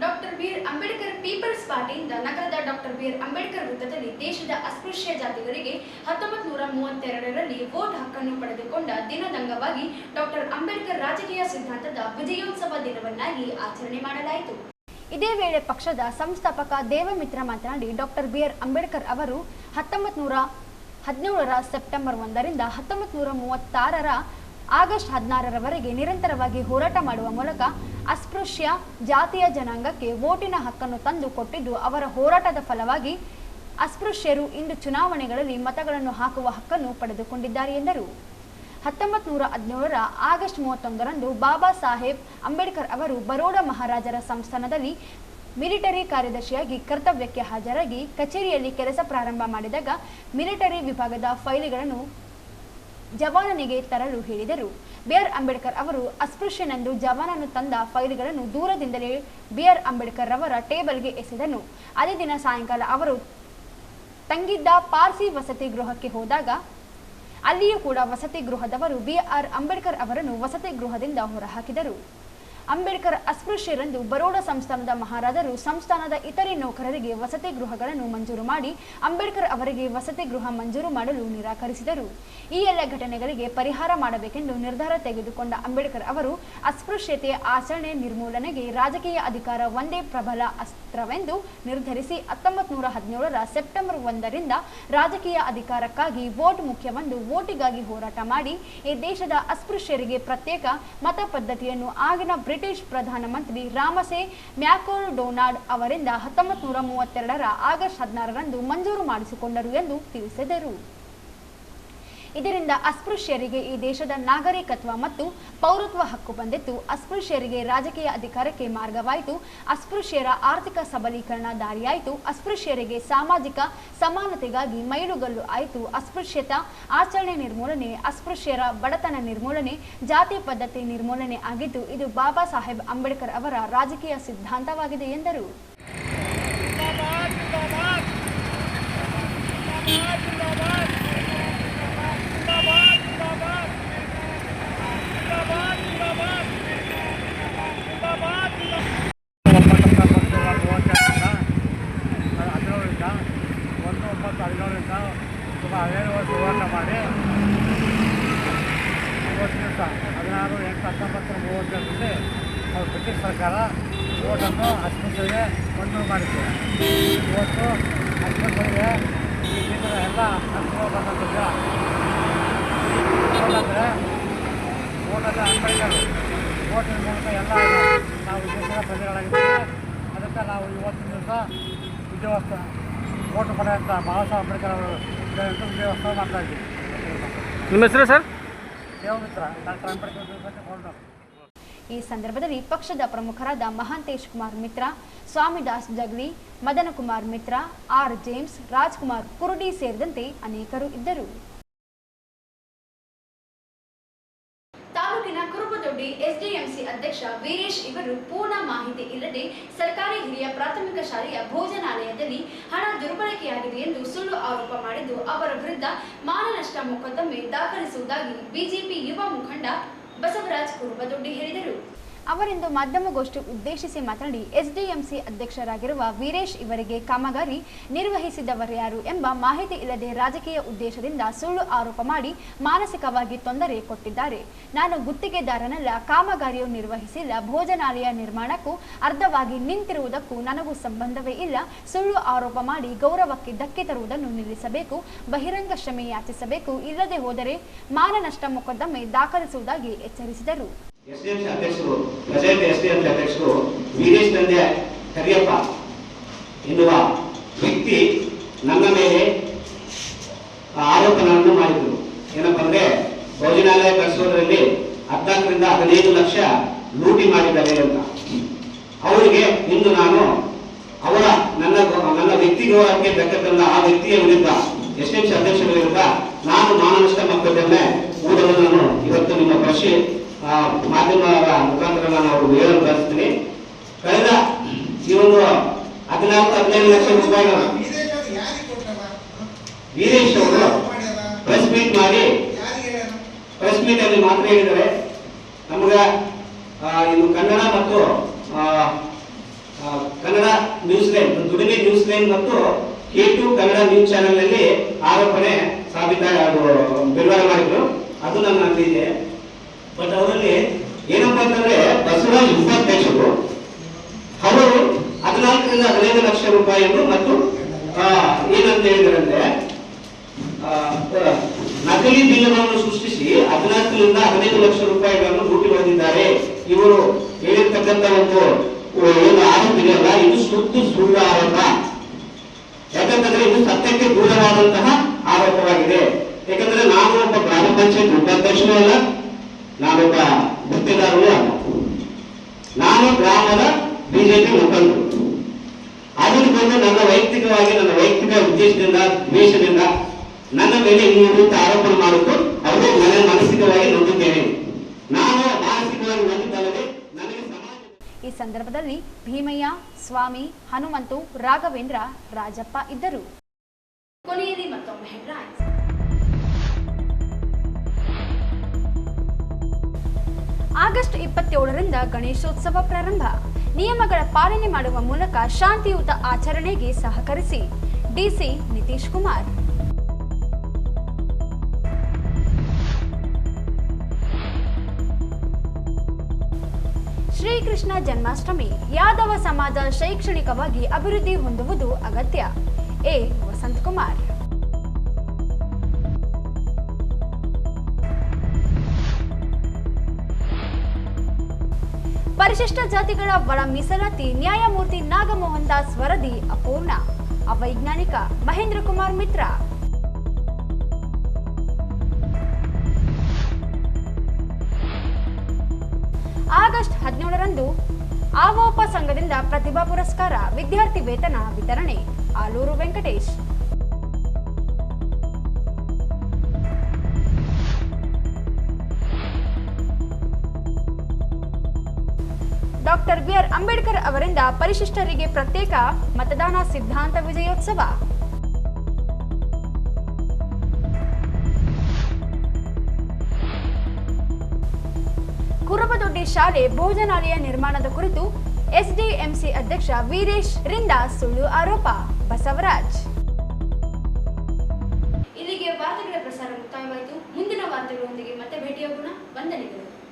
Doctor B R. ಅಂಬೇಡ್ಕರ್ ಪೀಪಲ್ಸ್ ಪಾರ್ಟಿಯಿಂದ ನಗರದ ಡಾಕ್ಟರ್ ಬಿ.ಆರ್. ಅಂಬೇಡ್ಕರ್ ವೃತ್ತದಲ್ಲಿ ದೇಶದ ಅಸ್ಪೃಶ್ಯ ಜಾತಿಗಳಿಗೆ 1932ರಲ್ಲಿ ವೋಟ್ ಹಕ್ಕನ್ನು ಪಡೆದುಕೊಂಡ ದಿನದ ಅಂಗವಾಗಿ ಡಾಕ್ಟರ್ ಅಂಬೇಡ್ಕರ್ ರಾಜಕೀಯ ಸಿದ್ಧಾಂತದ ವಿಜಯೋತ್ಸವ ದಿನವನ್ನಾಗಿ ಆಚರಣೆ ಮಾಡಲಾಯಿತು. ಇದೇ ವೇಳೆ ಪಕ್ಷದ ಸಂಸ್ಥಾಪಕ ದೇವಮಿತ್ರ ಮಾತನಾಡಿ, ಡಾಕ್ಟರ್ ಬಿ.ಆರ್. ಅಂಬೇಡ್ಕರ್ ಅವರು 1917ರ ಸೆಪ್ಟೆಂಬರ್ 1ರಿಂದ 1936ರ ಆಗಸ್ಟ್ 16ರವರೆಗೆ ನಿರಂತರವಾಗಿ ಹೋರಾಟ ಮಾಡುವ ಮೂಲಕ ಅಸ್ಪೃಶ್ಯ ಜಾತಿಯ ಜನಾಂಗಕ್ಕೆ ವೋಟಿನ ಹಕ್ಕನ್ನು ತಂದು ಕೊಟ್ಟಿದ್ದು ಅವರ ಹೋರಾಟದ ಫಲವಾಗಿ ಅಸ್ಪೃಶ್ಯರು ಇಂದು ಚುನಾವಣೆಗಳಲ್ಲಿ ಮತಗಳನ್ನು ಹಾಕುವ ಹಕ್ಕನ್ನು ಪಡೆದುಕೊಂಡಿದ್ದಾರೆ ಎಂದರು. 1917ರ ಆಗಸ್ಟ್ 31ರಂದು ಬಾಬಾ ಸಾಹೇಬ್ ಅಂಬೇಡ್ಕರ್ ಅವರು ಬರೋಡಾ ಮಹಾರಾಜರ ಸಂಸ್ಥಾನದಲ್ಲಿ ಮಿಲಿಟರಿ ಕಾರ್ಯದರ್ಶಿಯಾಗಿ ಕರ್ತವ್ಯಕ್ಕೆ ಹಾಜರಾಗಿ ಕಚೇರಿಯಲ್ಲಿ ಕೆಲಸ ಪ್ರಾರಂಭ ಮಾಡಿದಾಗ ಮಿಲಿಟರಿ ವಿಭಾಗದ ಫೈಲ್ಗಳನ್ನು ಜವಾನನಿಗೆ ತರಲು ಹೇಳಿದರು. ಬಿ.ಆರ್. ಅಂಬೇಡ್ಕರ್ ಅವರು ಅಸ್ಪೃಶ್ಯನೆಂದು ಜವಾನನು ತಂದ ಫೈಲ್ಗಳನ್ನು ದೂರದಿಂದಲೇ ಬಿ.ಆರ್. ಅಂಬೇಡ್ಕರ್ ಅವರ ಟೇಬಲ್ಗೆ ಎಸೆದನು. ಅದೇ ದಿನ ಸಾಯಂಕಾಲ ಅವರು ತಂಗಿದ್ದ ಪಾರ್ಸಿ ವಸತಿ ಗೃಹಕ್ಕೆ ಹೋದಾಗ ಅಲ್ಲಿಯೂ ಕೂಡ ವಸತಿ ಗೃಹದವರು ಬಿ.ಆರ್. ಅಂಬೇಡ್ಕರ್ ಅವರನ್ನು ವಸತಿ ಗೃಹದಿಂದ ಹೊರಹಾಕಿದರು. ಅಂಬೇಡ್ಕರ್ ಅಸ್ಪೃಶ್ಯರೆಂದು ಬರೋಡಾ ಸಂಸ್ಥಾನದ ಮಹಾರಾಜರು ಸಂಸ್ಥಾನದ ಇತರೆ ನೌಕರರಿಗೆ ವಸತಿ ಗೃಹಗಳನ್ನು ಮಂಜೂರು ಮಾಡಿ ಅಂಬೇಡ್ಕರ್ ಅವರಿಗೆ ವಸತಿ ಗೃಹ ಮಂಜೂರು ಮಾಡಲು ನಿರಾಕರಿಸಿದರು. ಈ ಎಲ್ಲ ಘಟನೆಗಳಿಗೆ ಪರಿಹಾರ ಮಾಡಬೇಕೆಂದು ನಿರ್ಧಾರ ತೆಗೆದುಕೊಂಡ ಅಂಬೇಡ್ಕರ್ ಅವರು ಅಸ್ಪೃಶ್ಯತೆಯ ಆಚರಣೆ ನಿರ್ಮೂಲನೆಗೆ ರಾಜಕೀಯ ಅಧಿಕಾರ ಒಂದೇ ಪ್ರಬಲ ಅಸ್ತ್ರವೆಂದು ನಿರ್ಧರಿಸಿ 1917ರ ಸೆಪ್ಟೆಂಬರ್ 1ರಿಂದ ರಾಜಕೀಯ ಅಧಿಕಾರಕ್ಕಾಗಿ ವೋಟ್ ಮುಖ್ಯವೆಂದು ವೋಟಿಗಾಗಿ ಹೋರಾಟ ಮಾಡಿ ಈ ದೇಶದ ಅಸ್ಪೃಶ್ಯರಿಗೆ ಪ್ರತ್ಯೇಕ ಮತ ಪದ್ಧತಿಯನ್ನು ಆಗಿನ ಬ್ರಿಟಿಷ್ ಪ್ರಧಾನಮಂತ್ರಿ ರಾಮಸೆ ಮ್ಯಾಕ್ಡೊನಾಲ್ಡ್ ಅವರಿಂದ 1932ರ ಆಗಸ್ಟ್ 16ರಂದು ಮಂಜೂರು ಮಾಡಿಸಿಕೊಂಡರು ಎಂದು ತಿಳಿಸಿದರು. ಇದರಿಂದ ಅಸ್ಪೃಶ್ಯರಿಗೆ ಈ ದೇಶದ ನಾಗರಿಕತ್ವ ಮತ್ತು ಪೌರತ್ವ ಹಕ್ಕು ಬಂದಿತ್ತು. ಅಸ್ಪೃಶ್ಯರಿಗೆ ರಾಜಕೀಯ ಅಧಿಕಾರಕ್ಕೆ ಮಾರ್ಗವಾಯಿತು. ಅಸ್ಪೃಶ್ಯರ ಆರ್ಥಿಕ ಸಬಲೀಕರಣ ದಾರಿಯಾಯಿತು. ಅಸ್ಪೃಶ್ಯರಿಗೆ ಸಾಮಾಜಿಕ ಸಮಾನತೆಗಾಗಿ ಮೈಲುಗಲ್ಲು ಆಯಿತು. ಅಸ್ಪೃಶ್ಯತಾ ಆಚರಣೆ ನಿರ್ಮೂಲನೆ, ಅಸ್ಪೃಶ್ಯರ ಬಡತನ ನಿರ್ಮೂಲನೆ, ಜಾತಿ ಪದ್ಧತಿ ನಿರ್ಮೂಲನೆ ಆಗಿದ್ದು ಇದು ಬಾಬಾ ಸಾಹೇಬ್ ಅಂಬೇಡ್ಕರ್ ಅವರ ರಾಜಕೀಯ ಸಿದ್ಧಾಂತವಾಗಿದೆ ಎಂದರು. ಹೋರಾಟ ಮಾಡಿ 16/8/1930 ಅವ್ರು ಬ್ರಿಟಿಷ್ ಸರ್ಕಾರ ಓಟನ್ನು ಅಸ್ಪೃಶ್ಯರಿಗೆ ಮಣ್ಣು ಮಾಡಿತ್ತು. ಇವತ್ತು ಅಸ್ಪೃಶ್ಯರಿಗೆ ಈ ದೇಶದ ಎಲ್ಲ ಹಕ್ಕುಗಳು ಬಂದಂಥದ್ದು. ಓಟಂದರೆ ಓಟದ ಅಂಬೇಡ್ಕರ್ ಓಟಿನ ಮೂಲಕ ಎಲ್ಲ ನಾವು ದೇಶದ ಪ್ರಜೆಗಳಾಗಿದ್ದೇವೆ. ಅದಕ್ಕೆ ನಾವು ಇವತ್ತಿನ ದಿವಸ ವಿಜಯೋತ್ಸವ ಓಟು ಪಡೆಯುವಂಥ ಬಾಬಾ ಸಾಹೇಬ್ ಅಂಬೇಡ್ಕರ್ ಅವರು ವಿಜಯೋತ್ಸವ ಮಾಡ್ತಾ ಇದ್ದೀವಿ. ನಿಮ್ಮ ಹೆಸರು sir? Devamitra doctor Ambedkar holder. ಈ ಸಂದರ್ಭದಲ್ಲಿ ಪಕ್ಷದ ಪ್ರಮುಖರಾದ ಮಹಾಂತೇಶ್ ಕುಮಾರ್ ಮಿತ್ರ, ಸ್ವಾಮಿದಾಸ್ ಜಗಲಿ, ಮದನ ಕುಮಾರ್ ಮಿತ್ರ, ಆರ್ ಜೇಮ್ಸ್, ರಾಜ್ಕುಮಾರ್ ಕುರುಡಿ ಸೇರಿದಂತೆ ಅನೇಕರು ಇದ್ದರು. ತಾಲೂಕಿನ ಕುರುಬದೊಡ್ಡಿ ಎಸ್ಡಿಎಂಸಿ ಅಧ್ಯಕ್ಷ ವೀರೇಶ್ ಇವರು ಪೂರ್ಣ ಮಾಹಿತಿ ಇಲ್ಲದೆ ಸರ್ಕಾರಿ ಹಿರಿಯ ಪ್ರಾಥಮಿಕ ಶಾಲೆಯ ಭೋಜನಾಲಯದಲ್ಲಿ ಹಣ ದುರ್ಬಳಕೆಯಾಗಿದೆ ಎಂದು ಸುಳ್ಳು ಆರೋಪ ಮಾಡಿದ್ದು ಅವರ ವಿರುದ್ಧ ಮಾನನಷ್ಟ ಮೊಕದ್ದಮೆ ದಾಖಲಿಸುವುದಾಗಿ ಬಿಜೆಪಿ ಯುವ ಮುಖಂಡ ಬಸವರಾಜ್ ಕುರುಬದೊಡ್ಡಿ ಹೇಳಿದರು. ಅವರಿಂದು ಮಾಧ್ಯಮಗೋಷ್ಠಿ ಉದ್ದೇಶಿಸಿ ಮಾತನಾಡಿ, ಎಸ್ಡಿಎಂಸಿ ಅಧ್ಯಕ್ಷರಾಗಿರುವ ವೀರೇಶ್ ಇವರಿಗೆ ಕಾಮಗಾರಿ ನಿರ್ವಹಿಸಿದವರ್ಯಾರು ಎಂಬ ಮಾಹಿತಿ ಇಲ್ಲದೆ ರಾಜಕೀಯ ಉದ್ದೇಶದಿಂದ ಸುಳ್ಳು ಆರೋಪ ಮಾಡಿ ಮಾನಸಿಕವಾಗಿ ತೊಂದರೆ ಕೊಟ್ಟಿದ್ದಾರೆ. ನಾನು ಗುತ್ತಿಗೆದಾರನಲ್ಲ, ಕಾಮಗಾರಿಯು ನಿರ್ವಹಿಸಿಲ್ಲ, ಭೋಜನಾಲಯ ನಿರ್ಮಾಣಕ್ಕೂ ಅರ್ಧವಾಗಿ ನಿಂತಿರುವುದಕ್ಕೂ ನನಗೂ ಸಂಬಂಧವೇ ಇಲ್ಲ. ಸುಳ್ಳು ಆರೋಪ ಮಾಡಿ ಗೌರವಕ್ಕೆ ಧಕ್ಕೆ ತರುವುದನ್ನು ನಿಲ್ಲಿಸಬೇಕು, ಬಹಿರಂಗ ಕ್ಷಮೆ ಯಾಚಿಸಬೇಕು, ಇಲ್ಲದೆ ಹೋದರೆ ಮಾನನಷ್ಟ ಮೊಕದ್ದಮೆ ದಾಖಲಿಸುವುದಾಗಿ ಎಚ್ಚರಿಸಿದರು. ಎಸ್ಡಿಎಂಸಿ ಅಧ್ಯಕ್ಷರು, ಪ್ರೆಸೆಂಟ್ ಎಸ್ಡಿಎಂಸಿ ಅಧ್ಯಕ್ಷರು ವೀರೇಶ್ ತಂದೆ ಕರಿಯಪ್ಪ ಎನ್ನುವ ವ್ಯಕ್ತಿ ನನ್ನ ಮೇಲೆ ಆರೋಪಗಳನ್ನು ಮಾಡಿದರು. ಏನಪ್ಪ ಅಂದ್ರೆ ಭೋಜನಾಲಯ ಕಳಿಸೋದ್ರಲ್ಲಿ 14ರಿಂದ 15 ಲಕ್ಷ ಲೂಟಿ ಮಾಡಿದ್ದಾರೆ ಅಂತ. ಅವರಿಗೆ ಇಂದು ನಾನು ನನ್ನ ವ್ಯಕ್ತಿಗತಕ್ಕೆ ಬೇಕಂತ ಆ ವ್ಯಕ್ತಿಯ ವಿರುದ್ಧ, ಎಸ್ಡಿಎಂಸಿ ಅಧ್ಯಕ್ಷರ ವಿರುದ್ಧ ನಾನು ಮಾನನಷ್ಟ ಮೊಕದ್ದಮೆ ಹೂಡಲು ನಾನು ಇವತ್ತು ನಿಮ್ಮ ಕೃಷಿ ಮಾಧ್ಯಮದ ಮುಖಾಂತರ ನಾನು ಅವರು ಹೇಳಲು ಬಯಸ್ತೀನಿ. ಕಳೆದ ಈ ಒಂದು 14-15 ಲಕ್ಷ ರೂಪಾಯಿಗಳು ವೀರೇಶ್ ಅವರು ಪ್ರೆಸ್ ಮೀಟ್ ಮಾಡಿ ಪ್ರೆಸ್ ಮೀಟ್ ಅಲ್ಲಿ ಮಾತ್ರ ಹೇಳಿದ್ದಾರೆ, ನಮಗೆ ಇದು ಕನ್ನಡ ಮತ್ತು ಕನ್ನಡ ನ್ಯೂಸ್ ಲೈನ್, ದುಡಿಮೆ ನ್ಯೂಸ್ ಲೈನ್ ಮತ್ತು K2 ಕನ್ನಡ ನ್ಯೂಸ್ ಚಾನೆಲ್ ನಲ್ಲಿ ಆರೋಪಣೆ ಬಿಡುಗಡೆ ಮಾಡಿದ್ರು. ಅದು ನನ್ನ ಇದೆ. ಬಟ್ ಅವರಲ್ಲಿ ಏನಪ್ಪಾ ಅಂತಂದ್ರೆ ಬಸವರಾಜ್ ಉಪಾಧ್ಯಕ್ಷರು ಅವರು 14ರಿಂದ 15 ಲಕ್ಷ ರೂಪಾಯಿಯನ್ನು ಮತ್ತು ಏನಂತ ಹೇಳಿದ್ರಂದ್ರೆ ನಕಲಿ ಬಿಲ್ಲುಗಳನ್ನು ಸೃಷ್ಟಿಸಿ 14ರಿಂದ 15 ಲಕ್ಷ ರೂಪಾಯಿಗಳನ್ನು ಲೂಟಿ ಹೊಂದಿದ್ದಾರೆ. ಇವರು ಹೇಳಿರ್ತಕ್ಕಂಥ ಒಂದು ಆರೋಪ ಇದೆಯಲ್ಲ, ಇದು ಸುಳ್ಳು ಆರೋಪ. ಯಾಕಂತಂದ್ರೆ ಇದು ಸತ್ಯಕ್ಕೆ ದೂರವಾದಂತಹ ಆರೋಪವಾಗಿದೆ. ಯಾಕಂದ್ರೆ ನಾನು ಒಬ್ಬ ಗ್ರಾಮ ಪಂಚಾಯತ್ ಉಪಾಧ್ಯಕ್ಷನೂ ಅಲ್ಲ, ನಾನೊಬ್ಬ ಗುತ್ತಿಗೆದಾರನೂ ಅಲ್ಲ, ನಾನು ಗ್ರಾಮದ ಬಿಜೆಪಿ ಮುಖಂಡರು. ಅದನ್ನು ಬಂದು ನನ್ನ ವೈಯಕ್ತಿಕ ಉದ್ದೇಶದಿಂದ ದ್ವೇಷದಿಂದ ನನ್ನ ಮೇಲೆ ಈ ರೀತಿ ಆರೋಪ ಮಾಡುವುದು ಅವರು ನನ್ನ ಮಾನಸಿಕವಾಗಿ ನೊಂದಿದ್ದೇನೆ. ನಾನು ಮಾನಸಿಕವಾಗಿ ನೊಂದಿದ್ದಲ್ಲದೆ ನನಗೆ ಸಮಾಜ. ಈ ಸಂದರ್ಭದಲ್ಲಿ ಭೀಮಯ್ಯ, ಸ್ವಾಮಿ, ಹನುಮಂತು, ರಾಘವೇಂದ್ರ, ರಾಜಪ್ಪ ಇದ್ದರು. ಕೊನೆಯಲ್ಲಿ ಮತ್ತೊಮ್ಮೆ ಹೆಡ್ಲೈನ್ಸ್. ಆಗಸ್ಟ್ 27ರಿಂದ ಗಣೇಶೋತ್ಸವ ಪ್ರಾರಂಭ. ನಿಯಮಗಳ ಪಾಲನೆ ಮಾಡುವ ಮೂಲಕ ಶಾಂತಿಯುತ ಆಚರಣೆಗೆ ಸಹಕರಿಸಿ, ಡಿಸಿ ನಿತೀಶ್ ಕುಮಾರ್. ಶ್ರೀಕೃಷ್ಣ ಜನ್ಮಾಷ್ಟಮಿ. ಯಾದವ ಸಮಾಜ ಶೈಕ್ಷಣಿಕವಾಗಿ ಅಭಿವೃದ್ಧಿ ಹೊಂದುವುದು ಅಗತ್ಯ, ಎ ವಸಂತಕುಮಾರ್. ಪರಿಶಿಷ್ಟ ಜಾತಿಗಳ ಒಳ ಮೀಸಲಾತಿ ನ್ಯಾಯಮೂರ್ತಿ ನಾಗಮೋಹನ್ ದಾಸ್ ವರದಿ ಅಪೂರ್ಣ, ಅವೈಜ್ಞಾನಿಕ, ಮಹೇಂದ್ರ ಕುಮಾರ್ ಮಿತ್ರ. ಆಗಸ್ಟ್ 17ರಂದು ಆವೋಪ ಸಂಘದಿಂದ ಪ್ರತಿಭಾ ಪುರಸ್ಕಾರ, ವಿದ್ಯಾರ್ಥಿ ವೇತನ ವಿತರಣೆ. ಆಲೂರು ವೆಂಕಟೇಶ್. Doctor B R. ಅಂಬೇಡ್ಕರ್ ಅವರಿಂದ ಪರಿಶಿಷ್ಟರಿಗೆ ಪ್ರತ್ಯೇಕ ಮತದಾನ ಸಿದ್ಧಾಂತ ವಿಜಯೋತ್ಸವ. ಕುರುಬದೊಡ್ಡಿ ಶಾಲೆ ಭೋಜನಾಲಯ ನಿರ್ಮಾಣದ ಕುರಿತು ಎಸ್ಡಿಎಂಸಿ ಅಧ್ಯಕ್ಷ ವೀರೇಶ್ ರಿಂದ ಸುಳ್ಳು ಆರೋಪ. ಬಸವರಾಜ್. ಇಲ್ಲಿಗೆ ವಾರ್ತೆಗಳ ಪ್ರಸಾರ ಮುಕ್ತಾಯವಾಯಿತು. ಮುಂದಿನ ವಾರ್ತೆಗಳೊಂದಿಗೆ ಮತ್ತೆ ಭೇಟಿಯಾಗೋಣ. ವಂದನೆಗಳು.